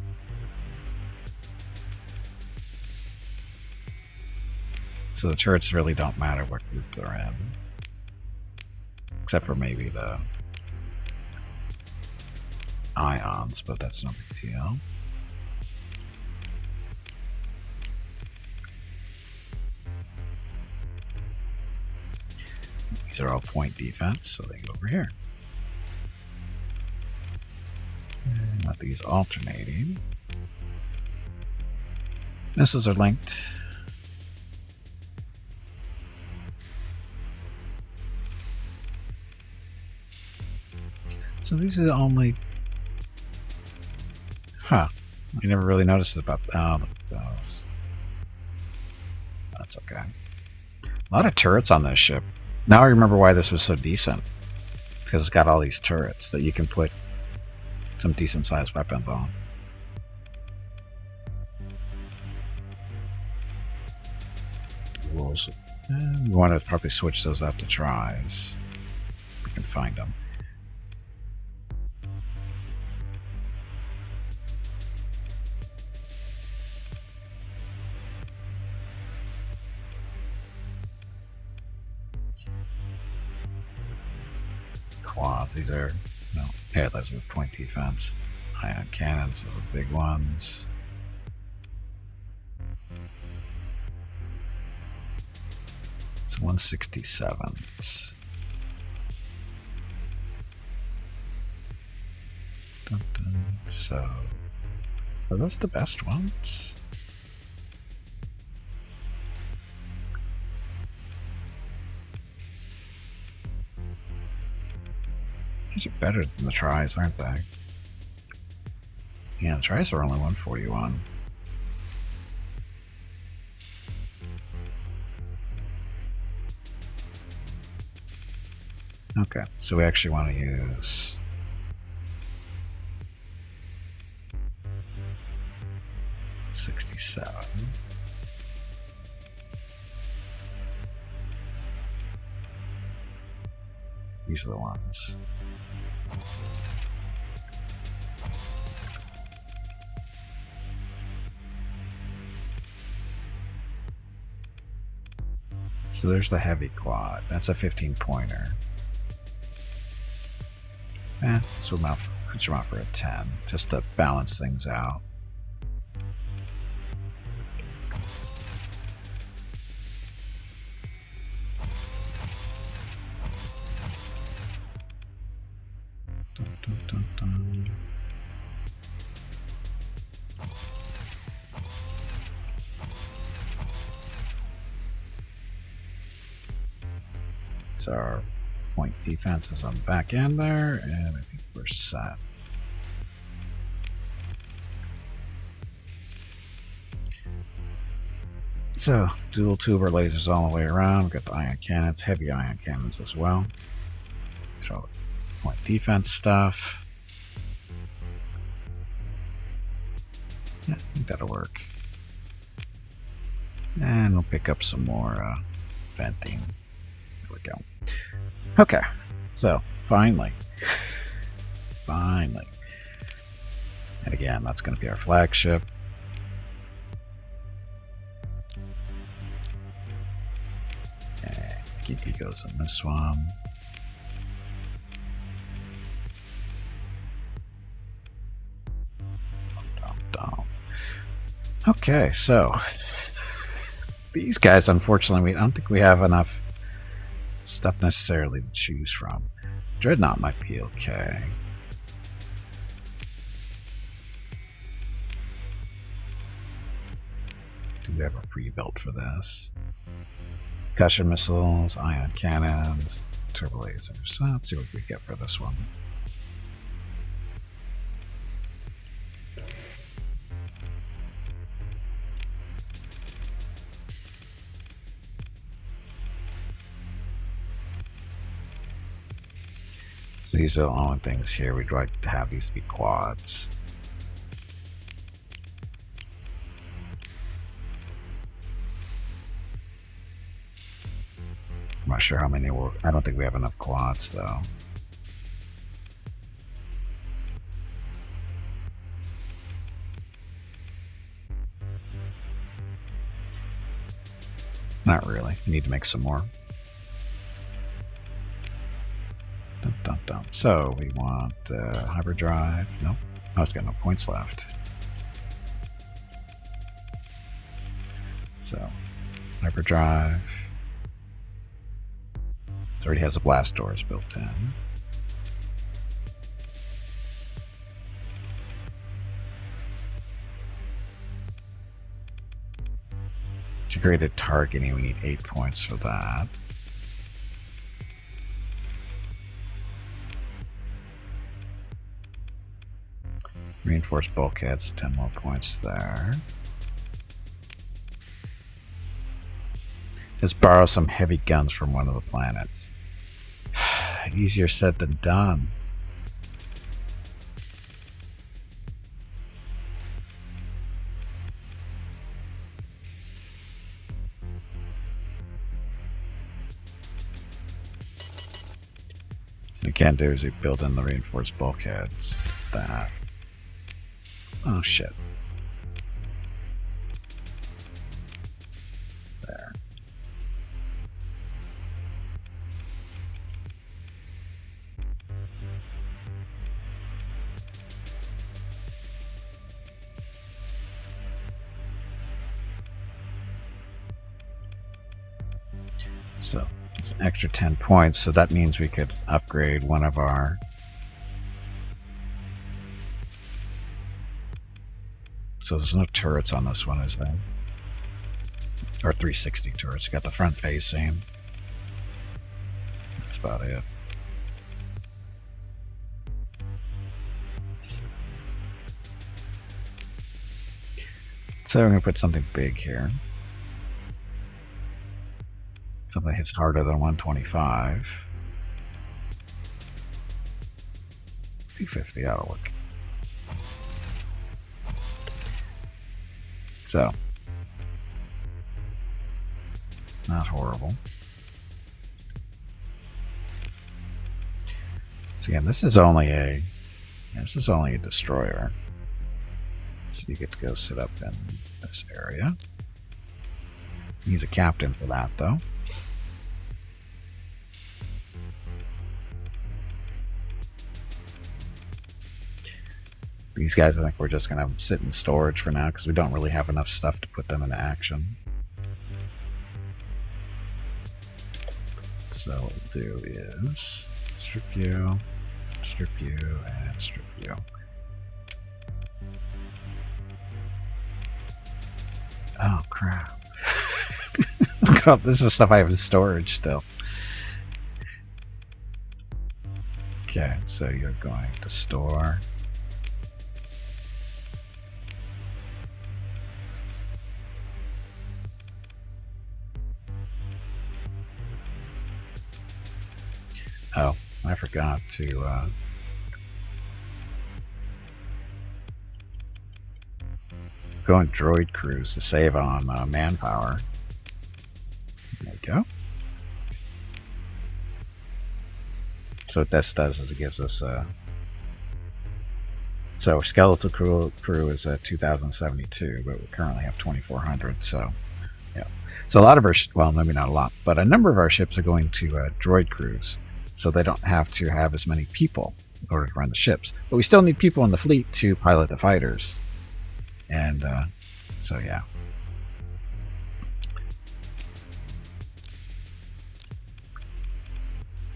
So the turrets really don't matter what group they're in. Except for maybe the ions, but that's no big deal. These are all point defense, so they go over here. And let these alternating. Missiles are linked. So these are the only... Huh. I never really noticed about those. That's okay. A lot of turrets on this ship. Now I remember why this was so decent. Because it's got all these turrets that you can put some decent sized weapons on. Duels. We want to probably switch those out to tries. We can find them. Quads, these are yeah, those are point defense. Ion cannons are the big ones. It's 167s. Dun, dun. So are those the best ones? These are better than the tries, aren't they? Yeah, the tries are only 141. Okay, so we actually want to use '67. These are the ones. So there's the heavy quad. That's a 15-pointer. Switch them out for a 10, just to balance things out. Dun, dun, dun, dun. So our point defense is on the back end there, and I think we're set. So dual tuber lasers all the way around. We've got the ion cannons, heavy ion cannons as well. So point defense stuff. Yeah, I think that'll work. And we'll pick up some more venting. There we go. Okay, so finally. And again, that's going to be our flagship. Okay, Gimpy goes in this one. Okay, so these guys, unfortunately, I don't think we have enough stuff necessarily to choose from. Dreadnought might be okay. Do we have a pre-built for this? Concussion missiles, ion cannons, turbo lasers. So let's see what we get for this one. So these are the only things here. We'd like to have these be quads. I'm not sure how many I don't think we have enough quads though. Not really. We need to make some more. Dun, dun, dun. So we want hyperdrive. Nope. Oh, it's got no points left. So hyperdrive. It already has the blast doors built in. Integrated targeting, we need 8 points for that. Reinforced bulkheads, 10 more points there. Let's borrow some heavy guns from one of the planets. Easier said than done. What we can do is we build in the reinforced bulkheads. That. Oh shit. There. So it's an extra 10 points, so that means we could upgrade one of our so there's no turrets on this one, is there? Or 360 turrets. You got the front facing. That's about it. So we're going to put something big here. Something that hits harder than 125. 250, that'll work. So, not horrible. So again, this is only a destroyer. So you get to go sit up in this area. He's a captain for that, though. These guys, I think we're just going to sit in storage for now because we don't really have enough stuff to put them into action. So what we'll do is strip you, and strip you. Oh, crap. God, this is stuff I have in storage still. Okay, so you're going to store. Oh, I forgot to go on droid crews to save on manpower. There we go. So what this does is it gives us so skeletal crew is 2072, but we currently have 2400. So yeah, so a lot of our well, maybe not a lot, but a number of our ships are going to droid crews. So they don't have to have as many people in order to run the ships. But we still need people in the fleet to pilot the fighters. And so, yeah.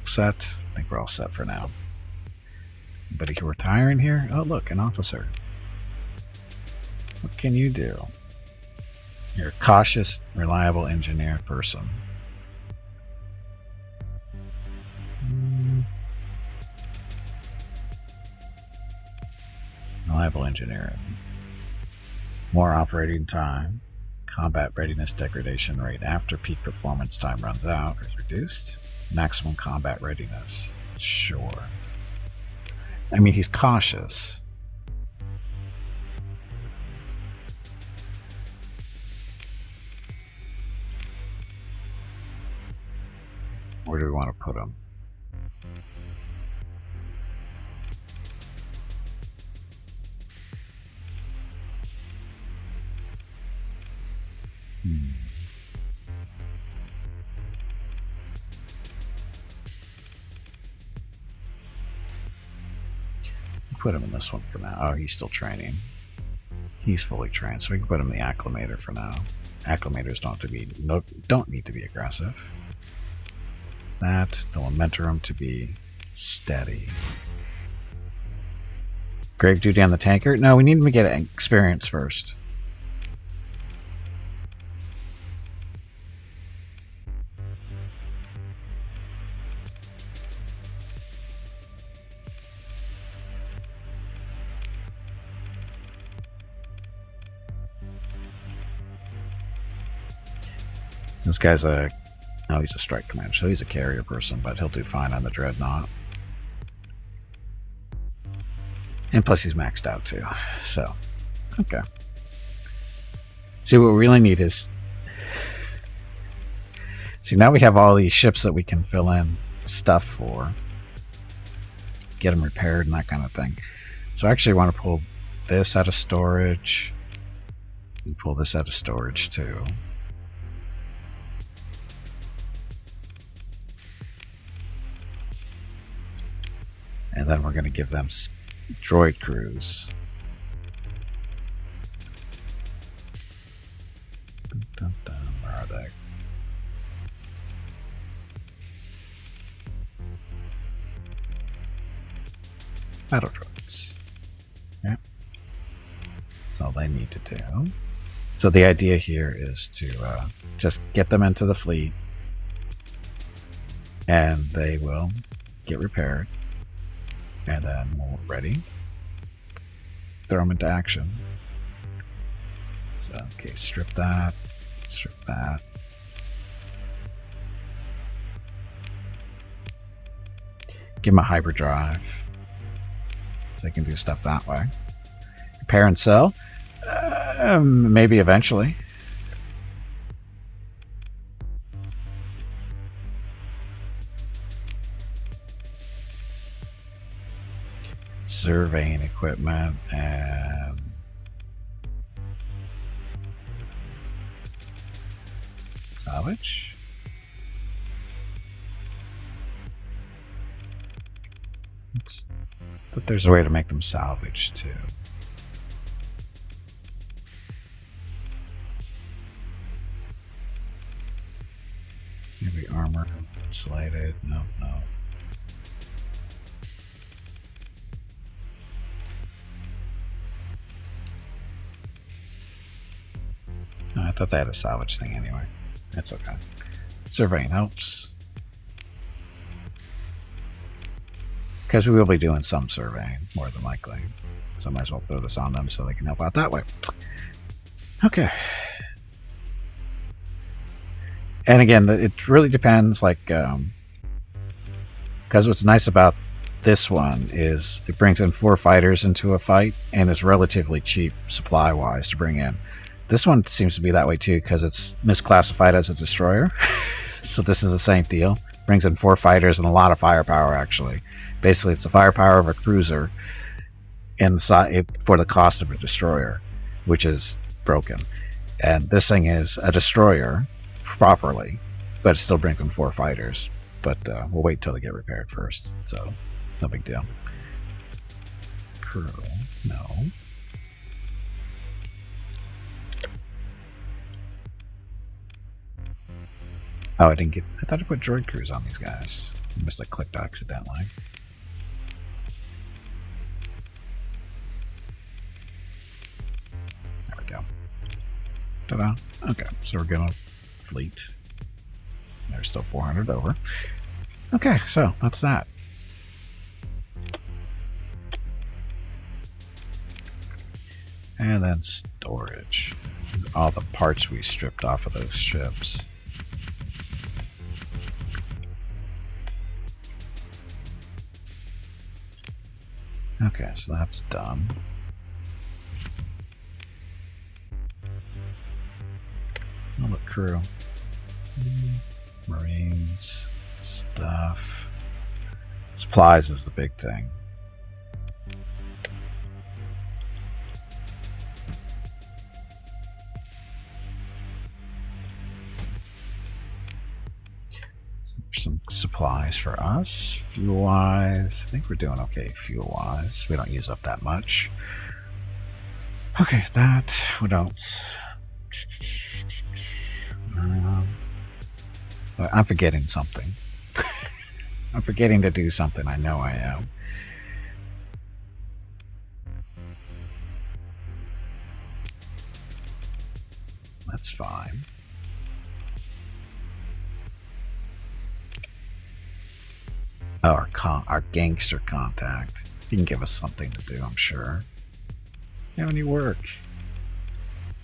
Set. I think we're all set for now. Anybody who retiring here? Oh, look, an officer. What can you do? You're a cautious, reliable engineer person. Reliable engineering. More operating time. Combat readiness degradation rate after peak performance time runs out is reduced. Maximum combat readiness. Sure. I mean, he's cautious. Where do we want to put him? Put him in this one for now. Oh, he's still training. He's fully trained, so we can put him in the acclimator for now. Acclimators don't need to be aggressive. That the Lamentorum to be steady. Grave duty on the tanker? No, we need him to get experience first. This guy's he's a strike commander, so he's a carrier person, but he'll do fine on the Dreadnought. And plus he's maxed out too, so, okay. See, what we really need is... See, now we have all these ships that we can fill in stuff for. Get them repaired and that kind of thing. So I actually want to pull this out of storage. And pull this out of storage too. And then we're going to give them droid crews. Dun, dun, dun. Where are they? Battle droids. Yeah. That's all they need to do. So the idea here is to just get them into the fleet, and they will get repaired. And then when we're ready, throw them into action. So, okay, strip that, strip that. Give them a hyperdrive, so they can do stuff that way. Repair and sell? Maybe eventually. Surveying equipment and salvage. But there's a way to make them salvage too. Maybe armor, insulated. No. I thought they had a salvage thing anyway. That's okay. Surveying helps. Because we will be doing some surveying, more than likely. So I might as well throw this on them so they can help out that way. Okay. And again, it really depends, like, because what's nice about this one is it brings in 4 fighters into a fight, and it's relatively cheap supply-wise to bring in. This one seems to be that way too, because it's misclassified as a destroyer. So this is the same deal. Brings in 4 fighters and a lot of firepower, actually. Basically, it's the firepower of a cruiser and for the cost of a destroyer, which is broken. And this thing is a destroyer properly, but it still brings in 4 fighters. But we'll wait till they get repaired first, so no big deal. Crew, no. Oh, I thought I put droid crews on these guys. I must have clicked accidentally. There we go. Ta-da. Okay, so we're gonna fleet. There's still 400 over. Okay, so that's that. And then storage. All the parts we stripped off of those ships. Okay, so that's done. Oh, look, crew. Marines, stuff. Supplies is the big thing. Some supplies for us. Fuel-wise, I think we're doing okay fuel-wise. We don't use up that much. Okay, that. What else? I'm forgetting something. I'm forgetting to do something. I know I am. That's fine. Oh, our gangster contact. He can give us something to do, I'm sure. You have any work?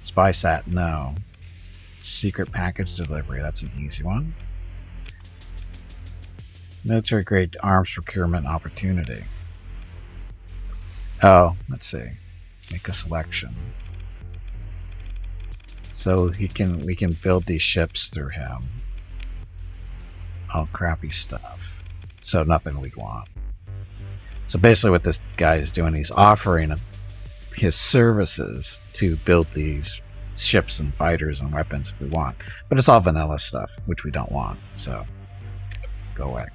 Spy sat, no. Secret package delivery, that's an easy one. Military grade arms procurement opportunity. Oh, let's see. Make a selection. So we can build these ships through him. All crappy stuff. So nothing we'd want. So basically what this guy is doing, he's offering his services to build these ships and fighters and weapons if we want. But it's all vanilla stuff, which we don't want. So go away.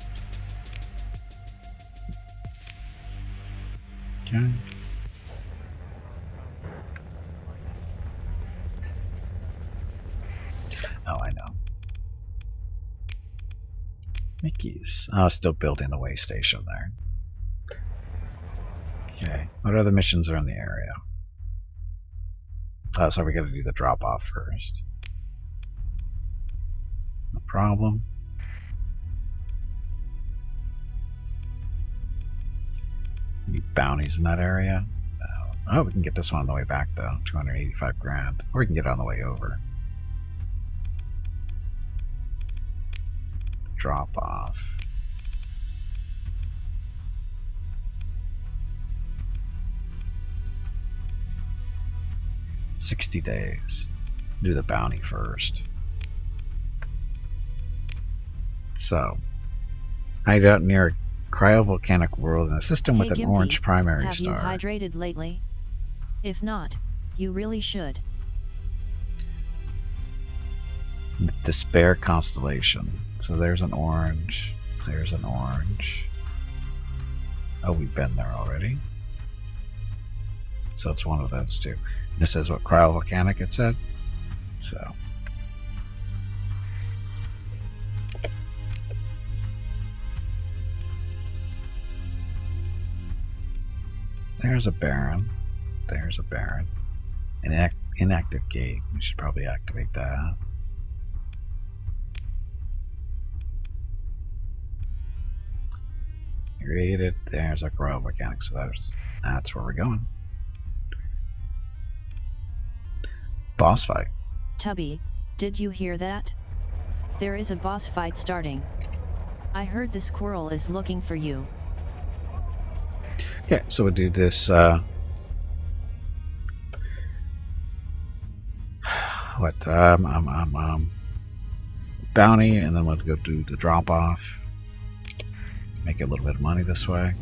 Okay. Oh, I know. Mickey's. Oh, still building the way station there. Okay. What other missions are in the area? Oh, so we got to do the drop off first. No problem. Any bounties in that area? No. Oh, we can get this one on the way back though. 285 grand. Or we can get it on the way over. Drop off. $60 days. Do the bounty first. So, hide out near a cryovolcanic world in a system with an Gimpy, orange primary star. Have you hydrated lately? If not, you really should. Despair constellation. So there's an orange. There's an orange. Oh, we've been there already. So it's one of those two. And it says what cryovolcanic it said. So. There's a Baron. There's a Baron. An inactive gate. We should probably activate that. Created. There's our cryovolcanic. So that's where we're going. Boss fight. Tubby, did you hear that? There is a boss fight starting. I heard the squirrel is looking for you. Okay, so we'll do this, bounty, and then we'll go do the drop-off. Make a little bit of money this way.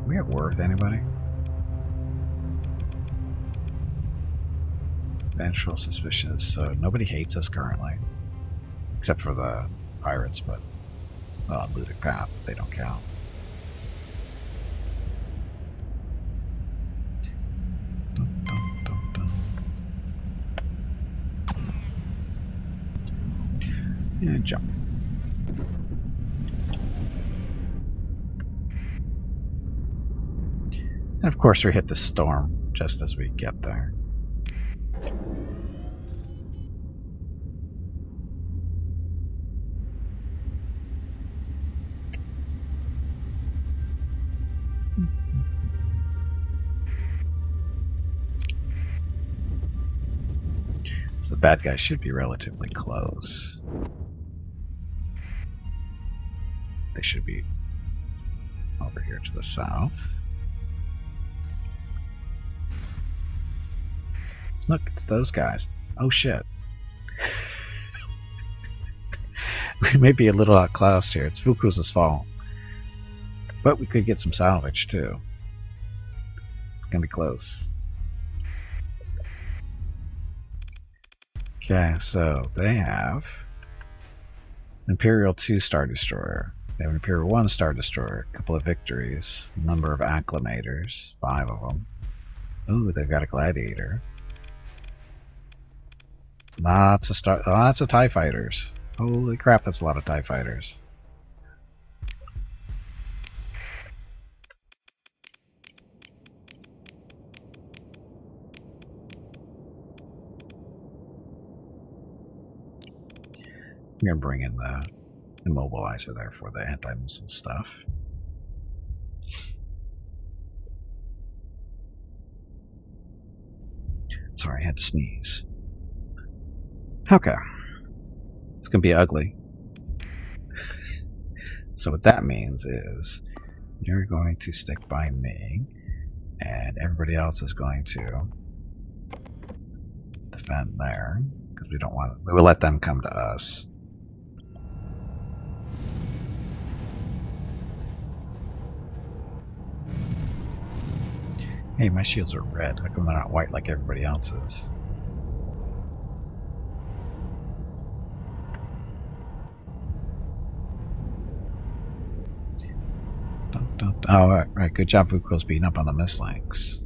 We at war with anybody? Vengeful, suspicious, so nobody hates us currently. Except for the pirates, but Ludic Path, they don't count. Dun, dun, dun, dun. And jump. And of course we hit the storm just as we get there. So the bad guy should be relatively close. they should be over here to the south. Look, it's those guys. Oh shit. We may be a little outclassed here. It's Fuku's fault. But we could get some salvage too. It's gonna be close. Okay, so they have an Imperial 2 Star Destroyer. They have an Imperial 1 Star Destroyer, a couple of victories, a number of acclimators, 5 of them. Ooh, they've got a gladiator. Lots of TIE fighters. Holy crap, that's a lot of TIE fighters. I'm going to bring in the immobilizer there for the anti-missile stuff. Sorry, I had to sneeze. Okay. It's going to be ugly. So what that means is you're going to stick by me, and everybody else is going to defend there, because we don't want to, we will let them come to us. Hey, my shields are red. How come they're not white like everybody else's? Oh, right. Good job, Fuku's beating up on the mislinks.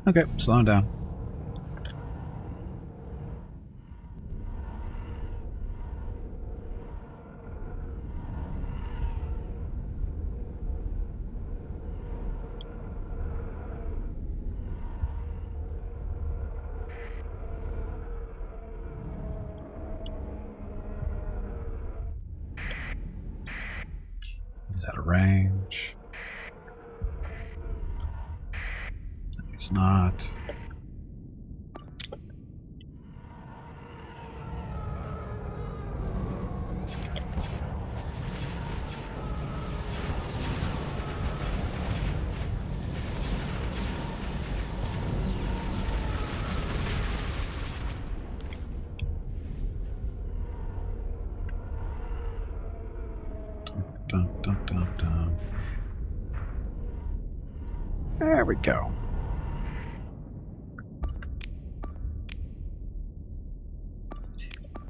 Okay, slow him down. He's out of range. He's not. Dun. There we go.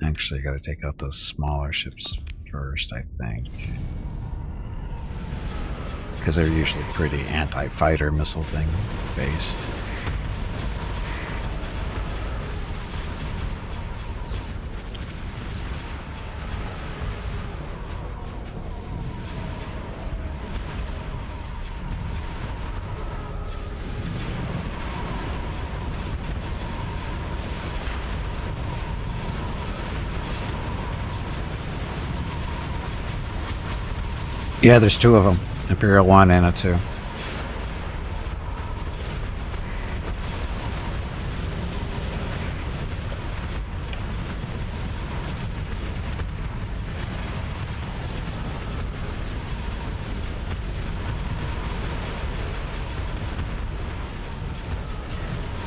Actually, I gotta take out those smaller ships first, I think. Because they're usually pretty anti-fighter missile thing based. Yeah, there's 2 of them. Imperial 1 and a 2.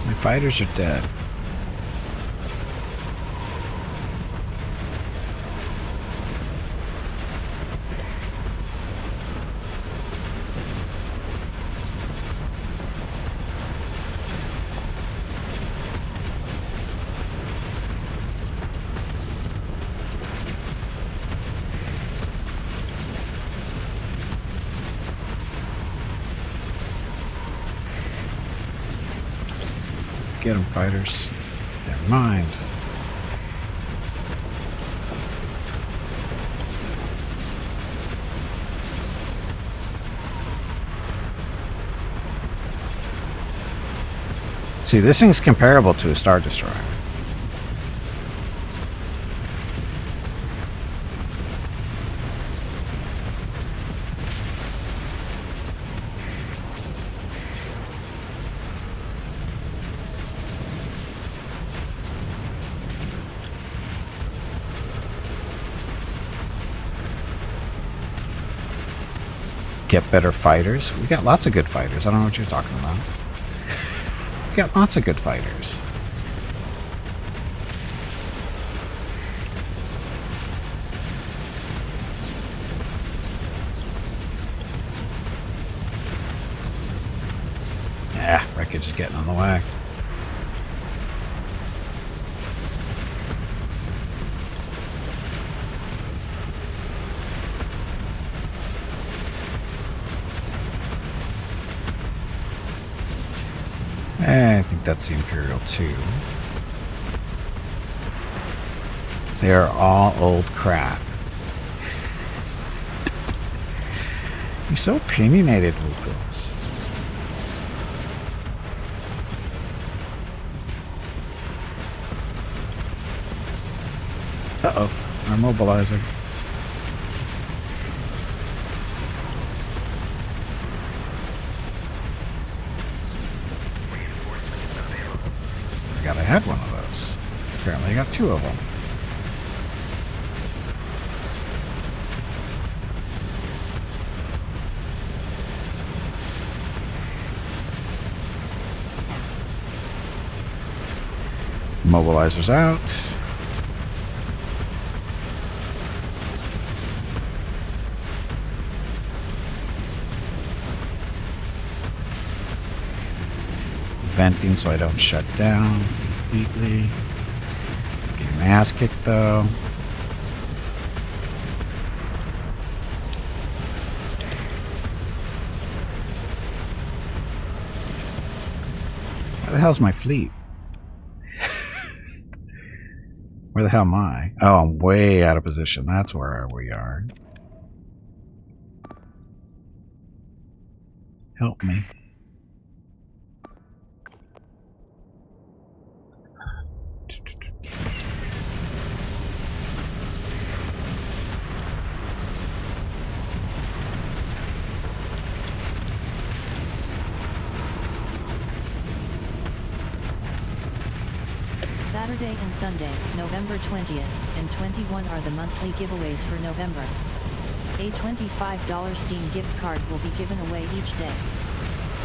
My fighters are dead. Get them, fighters. Never mind. See, this thing's comparable to a Star Destroyer. get better fighters. We got lots of good fighters. I don't know what you're talking about. We got lots of good fighters. Yeah, wreckage is getting on the way. I think that's the Imperial 2. They are all old crap. You're so opinionated, Lucas. Uh-oh, our mobilizer. I had one of those. Apparently I got 2 of them. Mobilizer's out. Venting so I don't shut down completely. Getting my ass kicked though. Where the hell's my fleet? Where the hell am I? Oh, I'm way out of position. That's where we are. Help me. Saturday and Sunday, November 20th and 21 are the monthly giveaways for November. A $25 Steam gift card will be given away each day.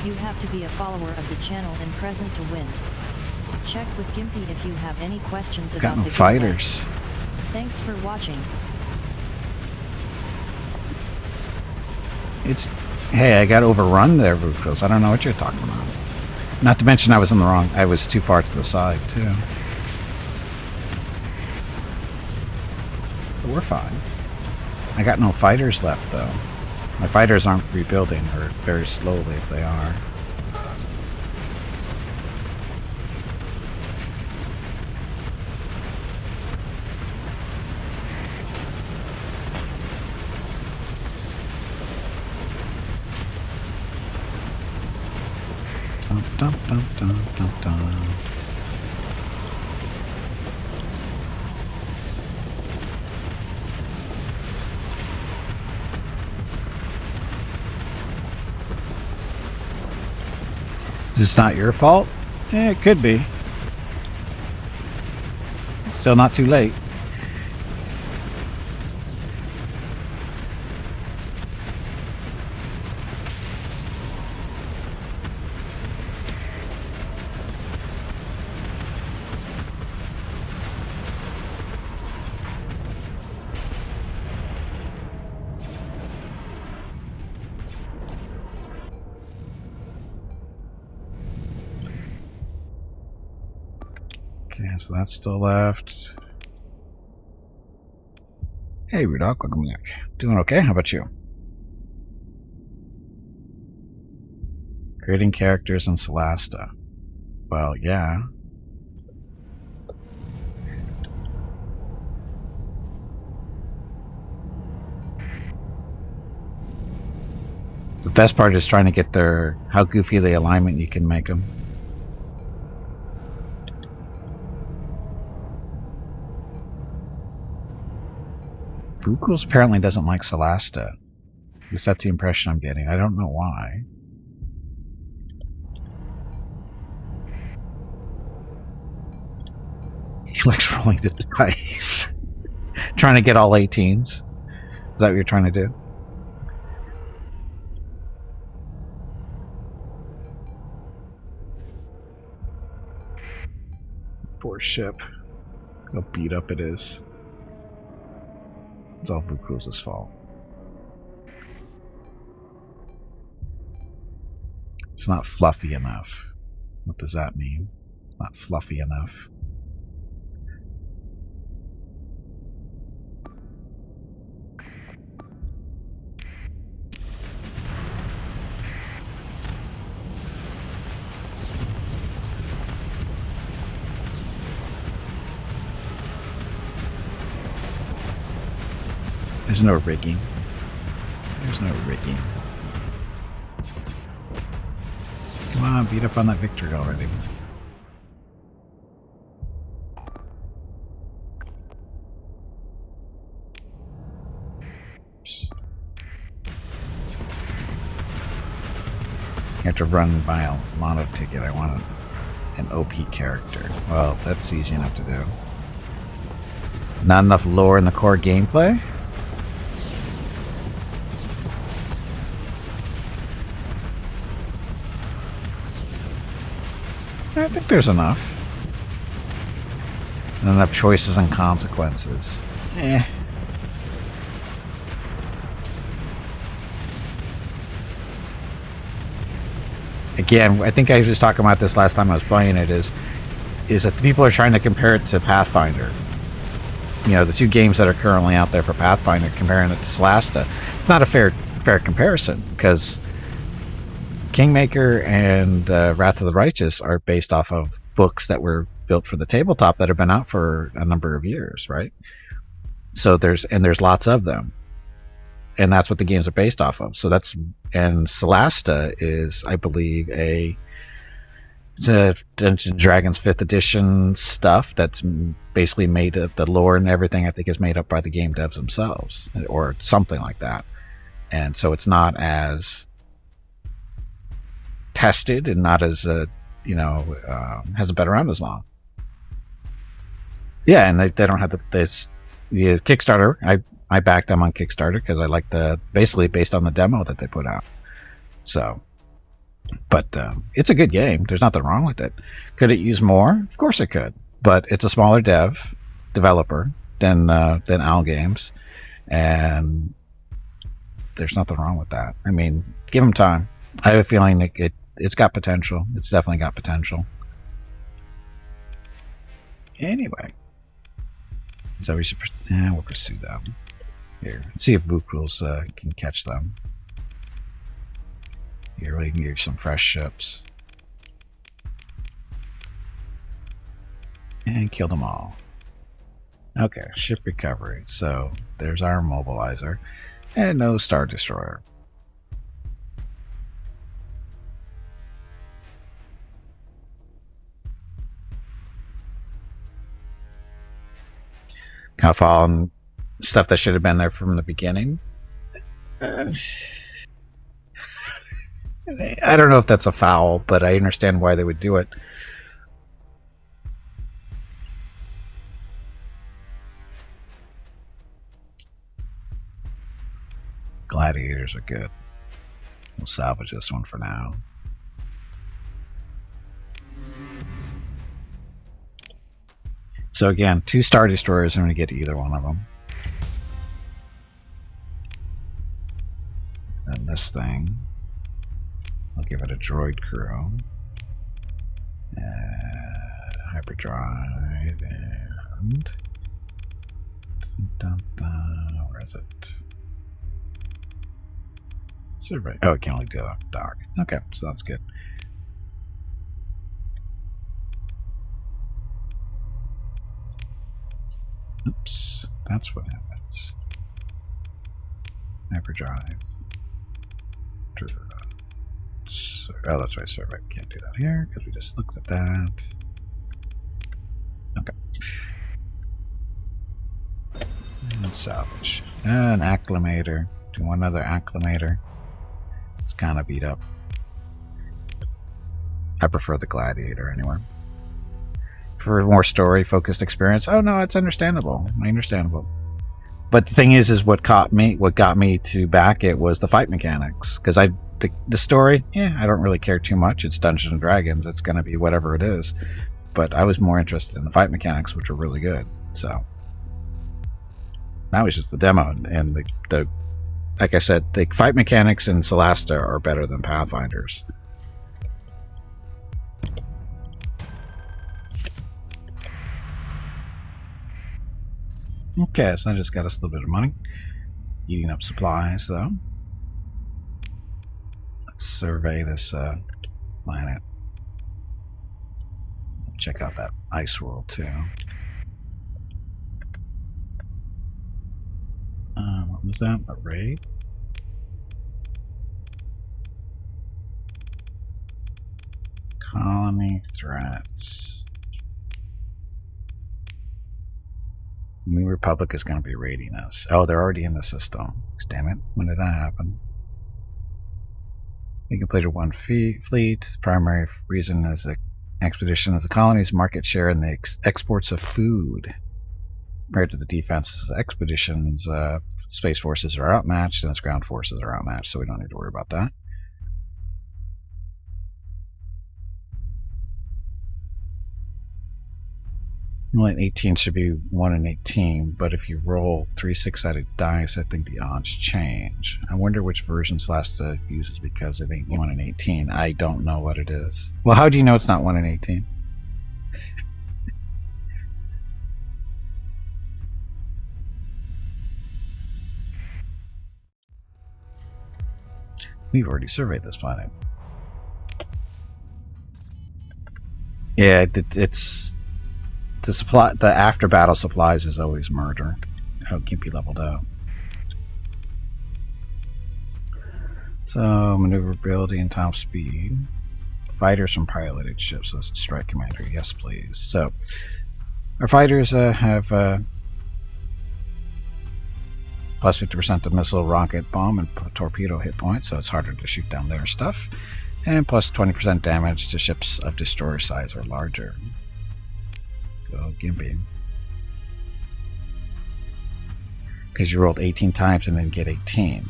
You have to be a follower of the channel and present to win. Check with Gimpy if you have any questions about the fighters. giveaway. Thanks for watching. Hey, I got overrun there, Vukos. I don't know what you're talking about. Not to mention I was in the wrong. I was too far to the side too. But we're fine. I got no fighters left though. My fighters aren't rebuilding, or very slowly if they are. Dum dum dum dum dum dum. Is this not your fault? Yeah, it could be. Still not too late. Okay, so that's still left. Hey, Rudolph, welcome back. Doing okay? How about you? Creating characters in Solasta. Well, yeah. The best part is trying to get how goofy the alignment you can make them. Vukos apparently doesn't like Solasta. At least that's the impression I'm getting. I don't know why. He likes rolling the dice. Trying to get all 18s. Is that what you're trying to do? poor ship. How beat up it is. It's all Vukul's fault. It's not fluffy enough. What does that mean? Not fluffy enough. There's no rigging. There's no rigging. Come on, beat up on that victory already. Oops. You have to run by a mono ticket. I want an OP character. Well, that's easy enough to do. Not enough lore in the core gameplay? I think there's enough. And enough choices and consequences. Again, I think I was just talking about this last time I was playing it, is that the people are trying to compare it to Pathfinder. You know, the two games that are currently out there for Pathfinder, comparing it to Solasta. It's not a fair comparison, because Kingmaker and Wrath of the Righteous are based off of books that were built for the tabletop that have been out for a number of years, right? So there's lots of them, and that's what the games are based off of. So and Solasta is, I believe, it's a Dungeons & Dragons 5th edition stuff that's basically made up, the lore and everything I think is made up by the game devs themselves, or something like that. And so it's not as tested and not as hasn't been around as long. Yeah, and they don't have this Kickstarter. I backed them on Kickstarter because I like basically based on the demo that they put out. So, but it's a good game. There's nothing wrong with it. Could it use more? Of course it could. But it's a smaller developer than Owl Games, and there's nothing wrong with that. I mean, give them time. I have a feeling it's got potential. It's definitely got potential. Anyway, so we'll pursue them. Here, let's see if Vukul's can catch them. Here, we can get some fresh ships. And kill them all. Okay, ship recovery. So, there's our mobilizer. And no Star Destroyer. Kind of following stuff that should have been there from the beginning. I don't know if that's a foul, but I understand why they would do it. Gladiators are good. We'll salvage this one for now. So again, 2 Star Destroyers, I'm going to get either one of them. And this thing, I'll give it a droid crew. Hyperdrive and... Where is it? Survey. Oh, it can only do a dock. Okay, so that's good. Oops, that's what happens. Hyperdrive. Oh, that's right, survey. We can't do that here because we just looked at that. Okay. And salvage. An acclimator. Do one other acclimator. It's kind of beat up. I prefer the gladiator anyway. For more story-focused experience, oh no, it's understandable. Understandable. But the thing is what got me to back it was the fight mechanics. Because the story, I don't really care too much. It's Dungeons and Dragons. It's going to be whatever it is. but I was more interested in the fight mechanics, which were really good. So that was just the demo, and the like I said, the fight mechanics in Celasta are better than Pathfinder's. Okay, so I just got us a little bit of money. Eating up supplies, though. Let's survey this planet. Check out that ice world, too. What was that? A raid? Colony threats. New Republic is going to be raiding us. Oh, they're already in the system. Damn it. When did that happen? You completed one fleet. Primary reason is the expedition of the colony's market share in the exports of food. Compared to the defense expeditions, space forces are outmatched and its ground forces are outmatched, so we don't need to worry about that. Well, 18 should be 1 in 18, but if you roll 3 6-sided dice, I think the odds change. I wonder which version Celasta uses because it ain't 1 in 18. I don't know what it is. Well, how do you know it's not 1 in 18? We've already surveyed this planet. Yeah, it's the supply. The after battle supplies is always murder. Oh, Gimpy leveled up. So maneuverability and top speed. Fighters from piloted ships. So that's a strike commander. Yes, please. So our fighters have plus 50% to missile, rocket, bomb, and torpedo hit points, so it's harder to shoot down their stuff. And plus 20% damage to ships of destroyer size or larger. Go Gimpy. Because you rolled 18 times and then get 18.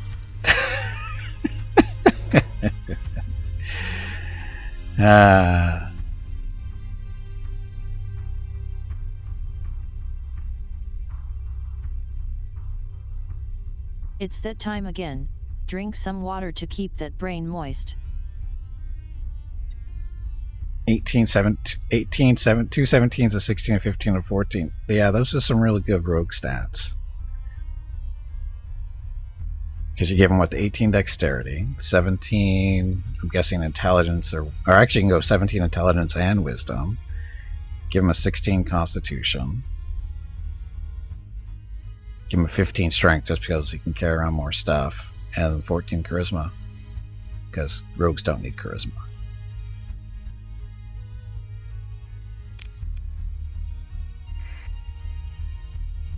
It's that time again. Drink some water to keep that brain moist. 18, 7, 18, 7, 2 17s, a 16, a 15, a 14. Yeah, those are some really good rogue stats. Because you give them what, the 18 dexterity, 17, I'm guessing intelligence, or actually you can go 17 intelligence and wisdom. Give them a 16 constitution. Give him a 15 strength just because he can carry around more stuff. And 14 charisma. Because rogues don't need charisma.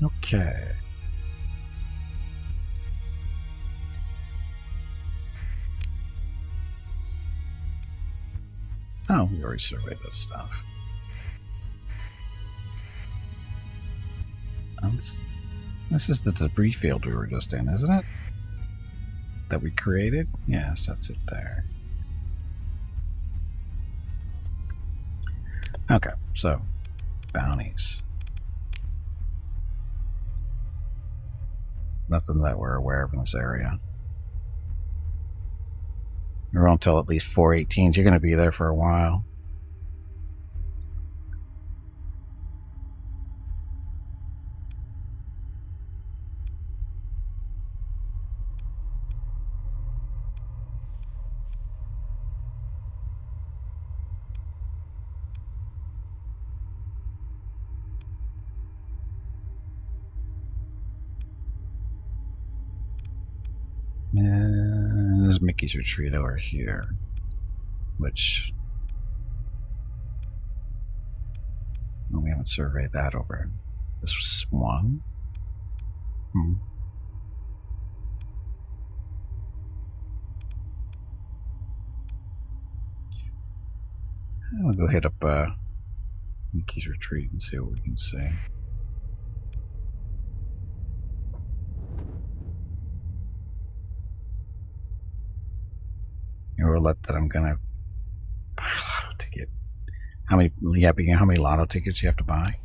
Okay. Oh, we already surveyed this stuff. This is the debris field we were just in, isn't it? That we created? Yes, that's it there. Okay, so bounties. Nothing that we're aware of in this area. We're on till at least 418s. You're going to be there for a while. There's Mickey's retreat over here, which we haven't surveyed that over this one. I'll go hit up Mickey's retreat and see what we can see. Roulette that I'm gonna to get. How many? Yeah, but you know how many lotto tickets you have to buy?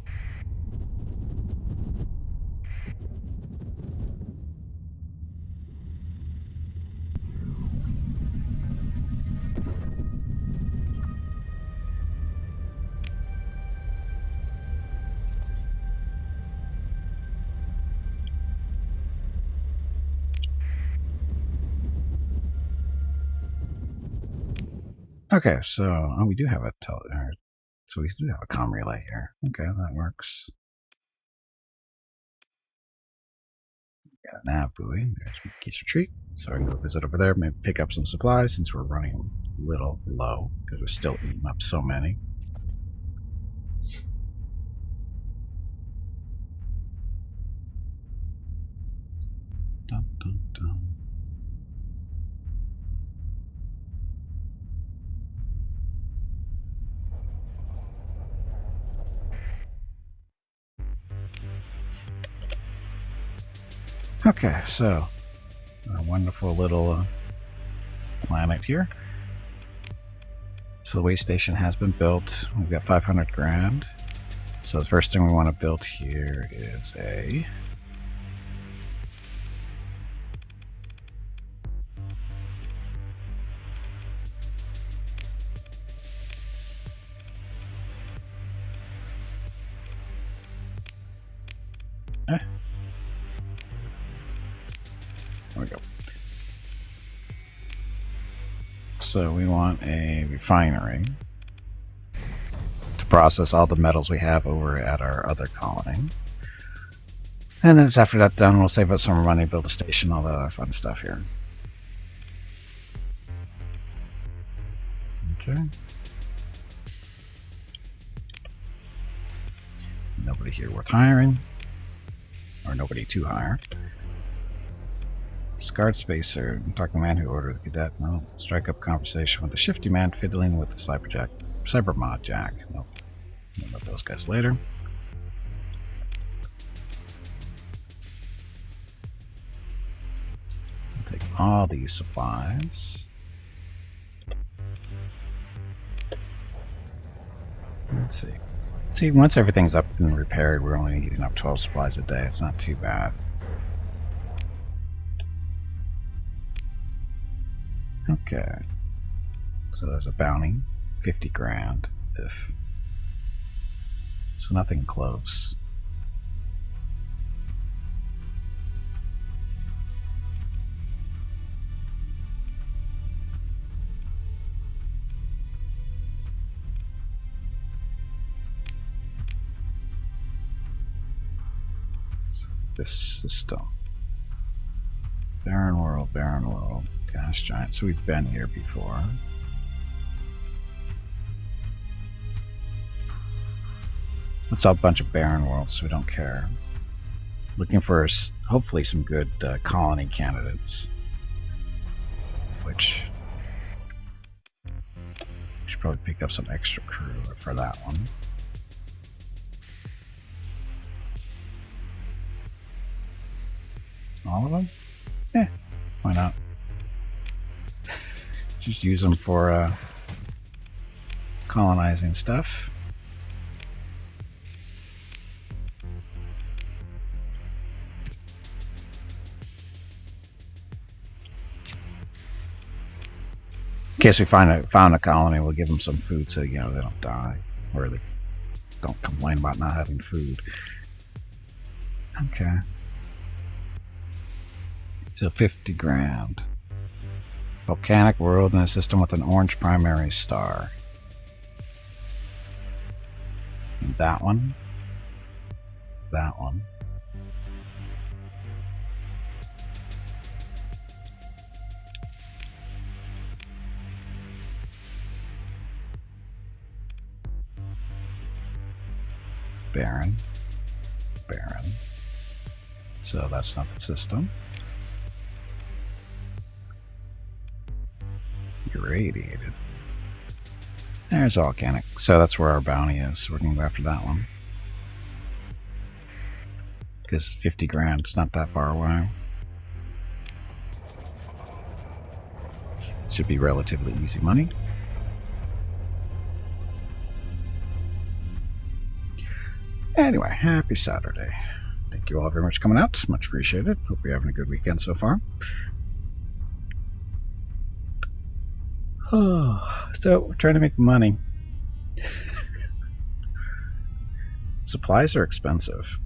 Okay, so we do have a so we do have a comm relay here. Okay, that works. Got a nav buoy. There's Mickey's retreat. So I can go visit over there, maybe pick up some supplies since we're running a little low because we're still eating up so many. Dun, dun, dun. Okay, so a wonderful little planet here. So the way station has been built. We've got 500 grand. So the first thing we want to build here is a there we go. So we want a refinery to process all the metals we have over at our other colony. And then after that's done, we'll save up some money, build a station, all that other fun stuff here. Okay. Nobody here worth hiring. Or nobody to hire. Scarred Spacer, talking man who ordered the cadet. No. Strike up conversation with the shifty man fiddling with the Cybermod Jack. No. Know about those guys later. I'll take all these supplies. Let's see. See, once everything's up and repaired, we're only eating up 12 supplies a day. It's not too bad. Okay. So there's a bounty. 50 grand. If. So nothing close. This system. Barren world, gas giant. So we've been here before. It's a bunch of barren worlds, so we don't care. Looking for hopefully some good colony candidates. Which should probably pick up some extra crew for that one. All of them? Eh, why not? Just use them for colonizing stuff. In case we found a colony, we'll give them some food so you know they don't die, or they don't complain about not having food. Okay. So 50 grand. Volcanic world in a system with an orange primary star. And that one. That one. Barren. So that's not the system. Irradiated. There's volcanic. So that's where our bounty is. We're going to go after that one. Because 50 grand, it's not that far away. Should be relatively easy money. Anyway, happy Saturday. Thank you all very much for coming out. Much appreciated. Hope you're having a good weekend so far. So we're trying to make money. Supplies are expensive.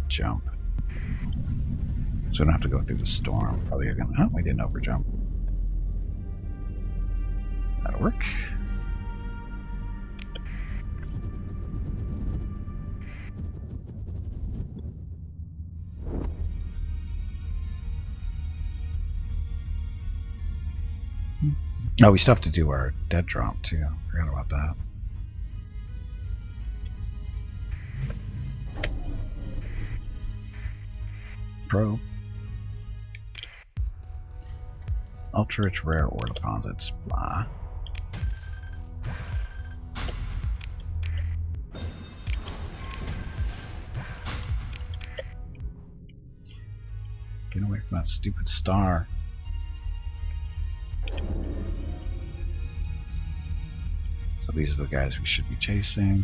Jump. So we don't have to go through the storm. Probably again. Oh, we didn't overjump. That'll work. Oh, we still have to do our dead drop too. Forgot about that. Probe. Ultra rich rare ore deposits. Blah. Get away from that stupid star. So these are the guys we should be chasing.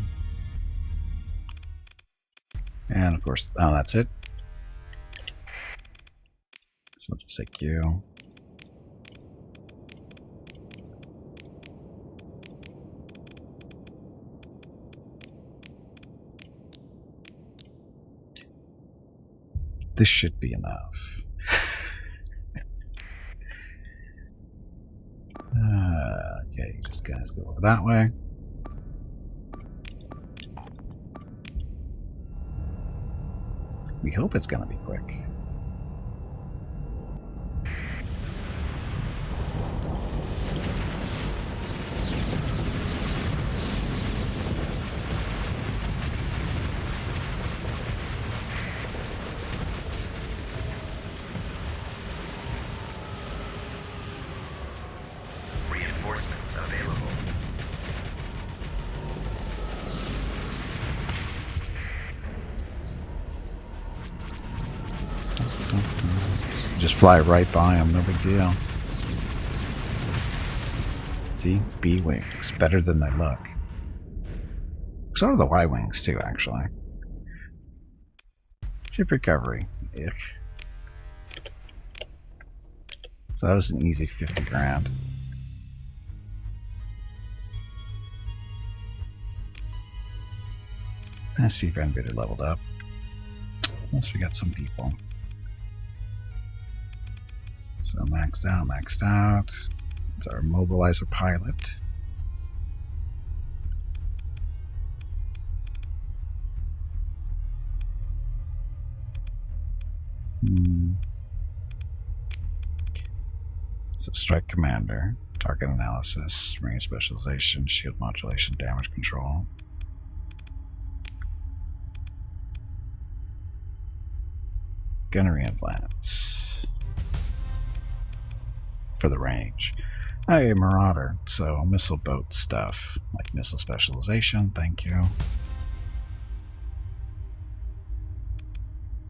And of course, oh, that's it. So I'll just take you. This should be enough. Okay, just guys go over that way. We hope it's gonna be quick. Reinforcements available. Just fly right by them, no big deal. See? B wings. Better than they look. So are the Y wings too, actually. Ship recovery. Ick. So that was an easy 50 grand. Let's see if anybody leveled up. Once we got some people. So maxed out, maxed out. It's our mobilizer pilot. So strike commander, target analysis, marine specialization, shield modulation, damage control. Gunnery implants for the range. Hey, Marauder, so missile boat stuff, like missile specialization, thank you.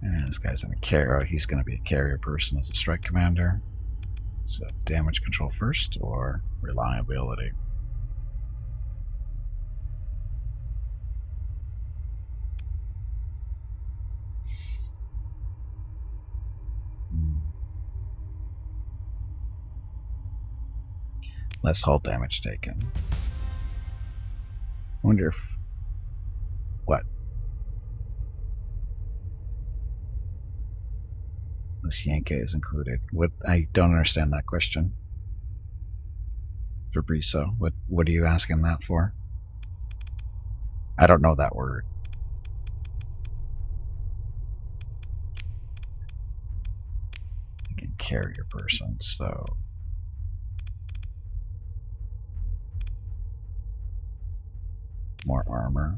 And this guy's in a carrier, he's going to be a carrier person as a strike commander. So damage control first, or reliability? Less hull damage taken. Wonder if... What? This Yankee is included. What? I don't understand that question. Fabriso, what are you asking that for? I don't know that word. I can carry a person, so... More armor.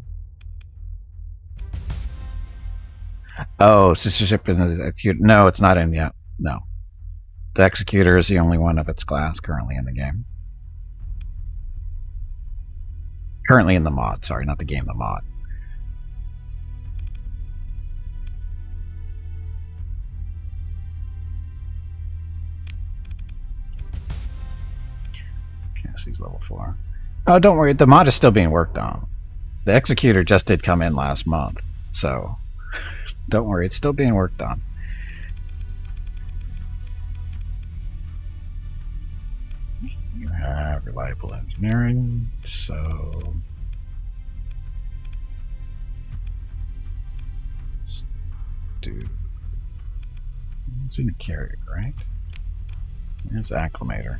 Oh, sister ship in the executor. No, it's not in yet. No. The executor is the only one of its class currently in the game. Currently in the mod, sorry, not the game, the mod. He's level 4. Oh, don't worry. The mod is still being worked on. The executor just did come in last month, so don't worry. It's still being worked on. You have reliable engineering, so let's do. It's in a carrier, right? There's the acclimator.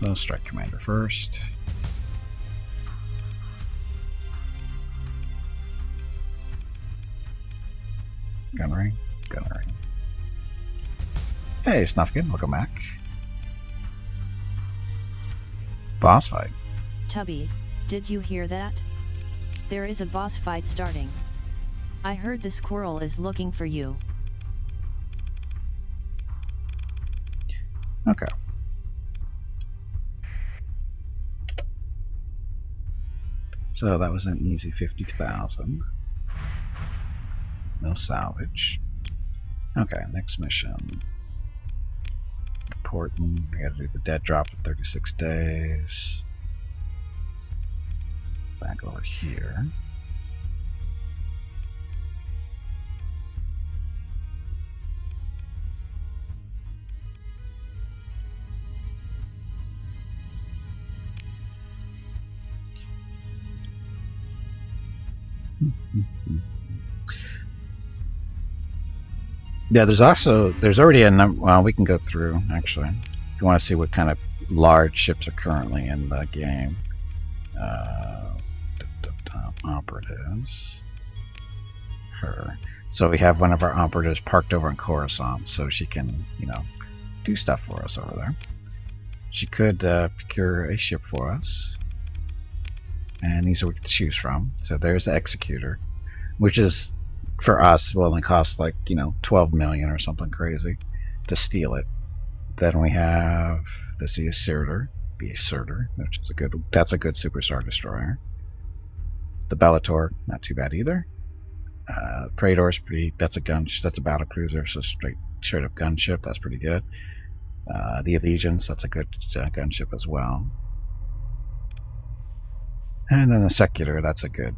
So strike commander first. Gunnery, gunnery. Hey, Snuffkin, welcome back. Boss fight. Tubby, did you hear that? There is a boss fight starting. I heard the squirrel is looking for you. Okay. So that was an easy 50,000. No salvage. Okay, next mission. Important. We gotta do the dead drop for 36 days. Back over here. Yeah, there's already a number. Well, we can go through actually. If you want to see what kind of large ships are currently in the game. Operatives. Her. So we have one of our operatives parked over in Coruscant, so she can, do stuff for us over there. She could procure a ship for us. And these are what we can choose from. So there's the Executor, which is, for us, will only cost like, 12 million or something crazy to steal it. Then we have the Assertor, which is that's a good superstar destroyer. The Bellator, not too bad either. Praetor's that's a battle cruiser, so straight up gunship, that's pretty good. The Allegiance, that's a good gunship as well. And then the Secular, that's a good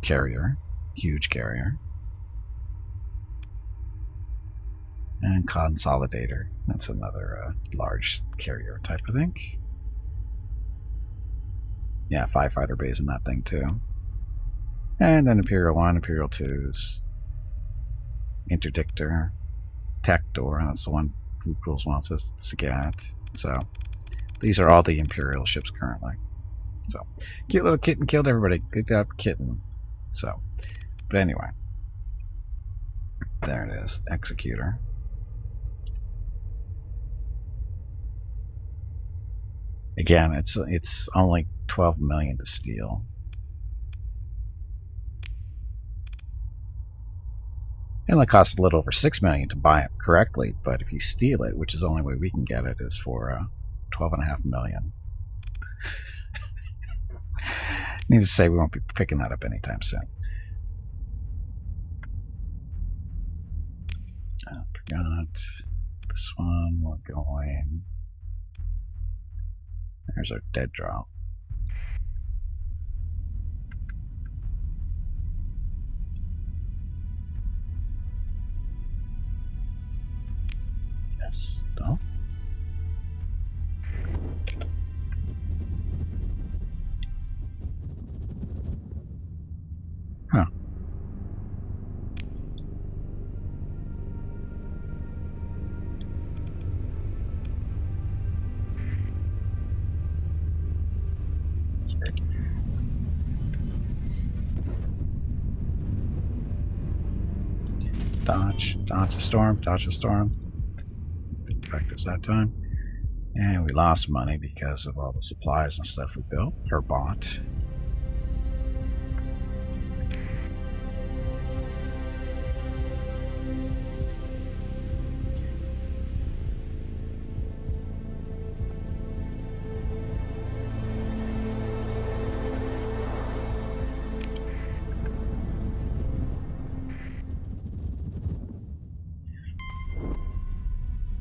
carrier, huge carrier. And Consolidator, that's another large carrier type, I think. Yeah, 5 fighter bays in that thing too. And then Imperial 1, Imperial 2s, Interdictor, Tactor, that's the one Rules wants us to get. So these are all the Imperial ships currently. So cute little kitten killed everybody. Good job, kitten. So, but anyway, there it is, Executor. Again, it's only 12 million to steal. It only costs a little over 6 million to buy it correctly, but if you steal it, which is the only way we can get it, is for 12.5 million. Needless to say, we won't be picking that up anytime soon. I forgot this one. We're going. There's our dead drop. Yes. No. Huh. Dodge a storm, dodge a storm. Didn't affect us that time. And we lost money because of all the supplies and stuff we built or bought.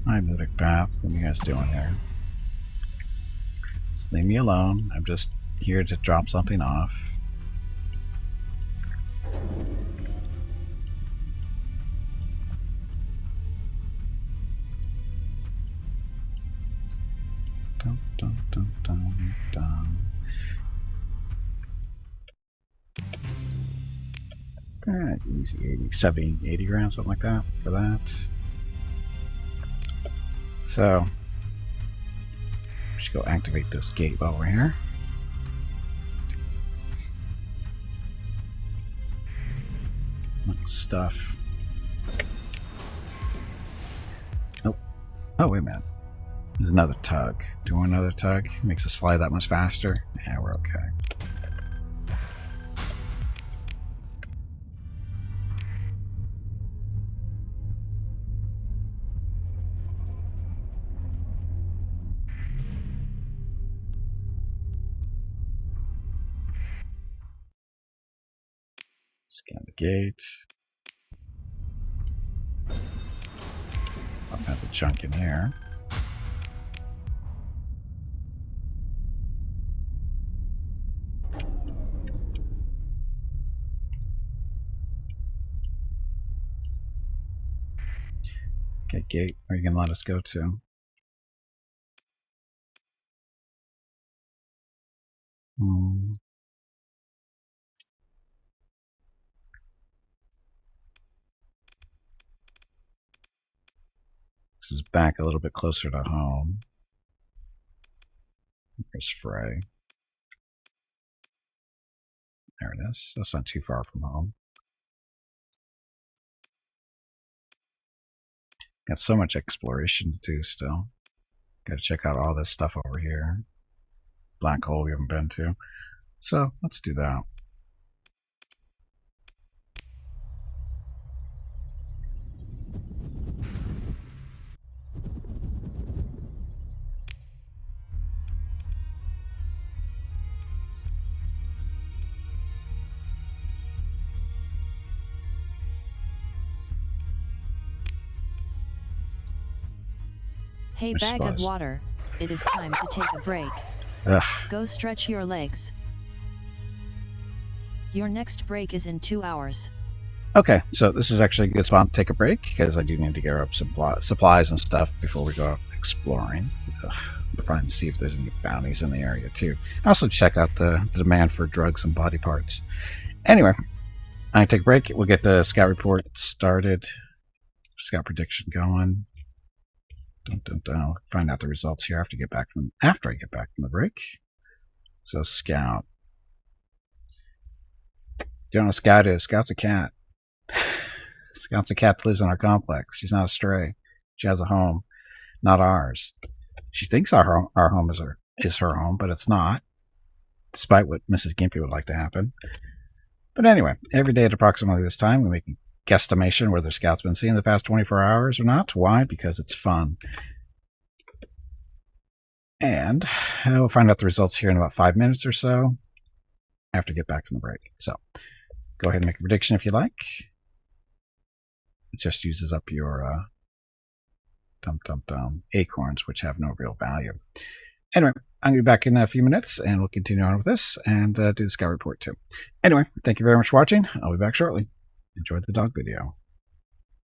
Hi, Ludic Path. What are you guys doing here? Leave me alone. I'm just here to drop something off. Dun, dun, dun, dun, dun. Easy 80, 70, 80 rounds, something like that for that. So, we should go activate this gate while we're here. Stuff. Nope. Oh, wait a minute. There's another tug. Do another tug. Makes us fly that much faster. Yeah, we're okay. Scan the gate. I've got the junk in here. Okay, gate, where are you going to let us go to? This is back a little bit closer to home. There's Frey. There it is. That's not too far from home. Got so much exploration to do still. Got to check out all this stuff over here. Black hole we haven't been to. So let's do that. Hey, bag of water. It is time to take a break. Ugh. Go stretch your legs. Your next break is in 2 hours. Okay, so this is actually a good spot to take a break because I do need to gather up some supplies and stuff before we go out exploring. To find and see if there's any bounties in the area too. Also check out the demand for drugs and body parts. Anyway, I take a break. We'll get the scout report started. Scout prediction going. Dun, dun, dun. Find out the results here after I get back from the break. So scout. Do you know what a scout is? Scout's a cat. Scout's a cat that lives in our complex. She's not a stray. She has a home, not ours. She thinks our home is her home, but it's not, despite what Mrs. Gimpy would like to happen. But anyway, every day at approximately this time, we make a guesstimation whether Scout's been seen the past 24 hours or not. Why? Because it's fun. And we'll find out the results here in about 5 minutes or so after I get back from the break. So go ahead and make a prediction if you like. It just uses up your acorns, which have no real value. Anyway, I'm going to be back in a few minutes, and we'll continue on with this and do the scout report too. Anyway, thank you very much for watching. I'll be back shortly. Enjoy the dog video.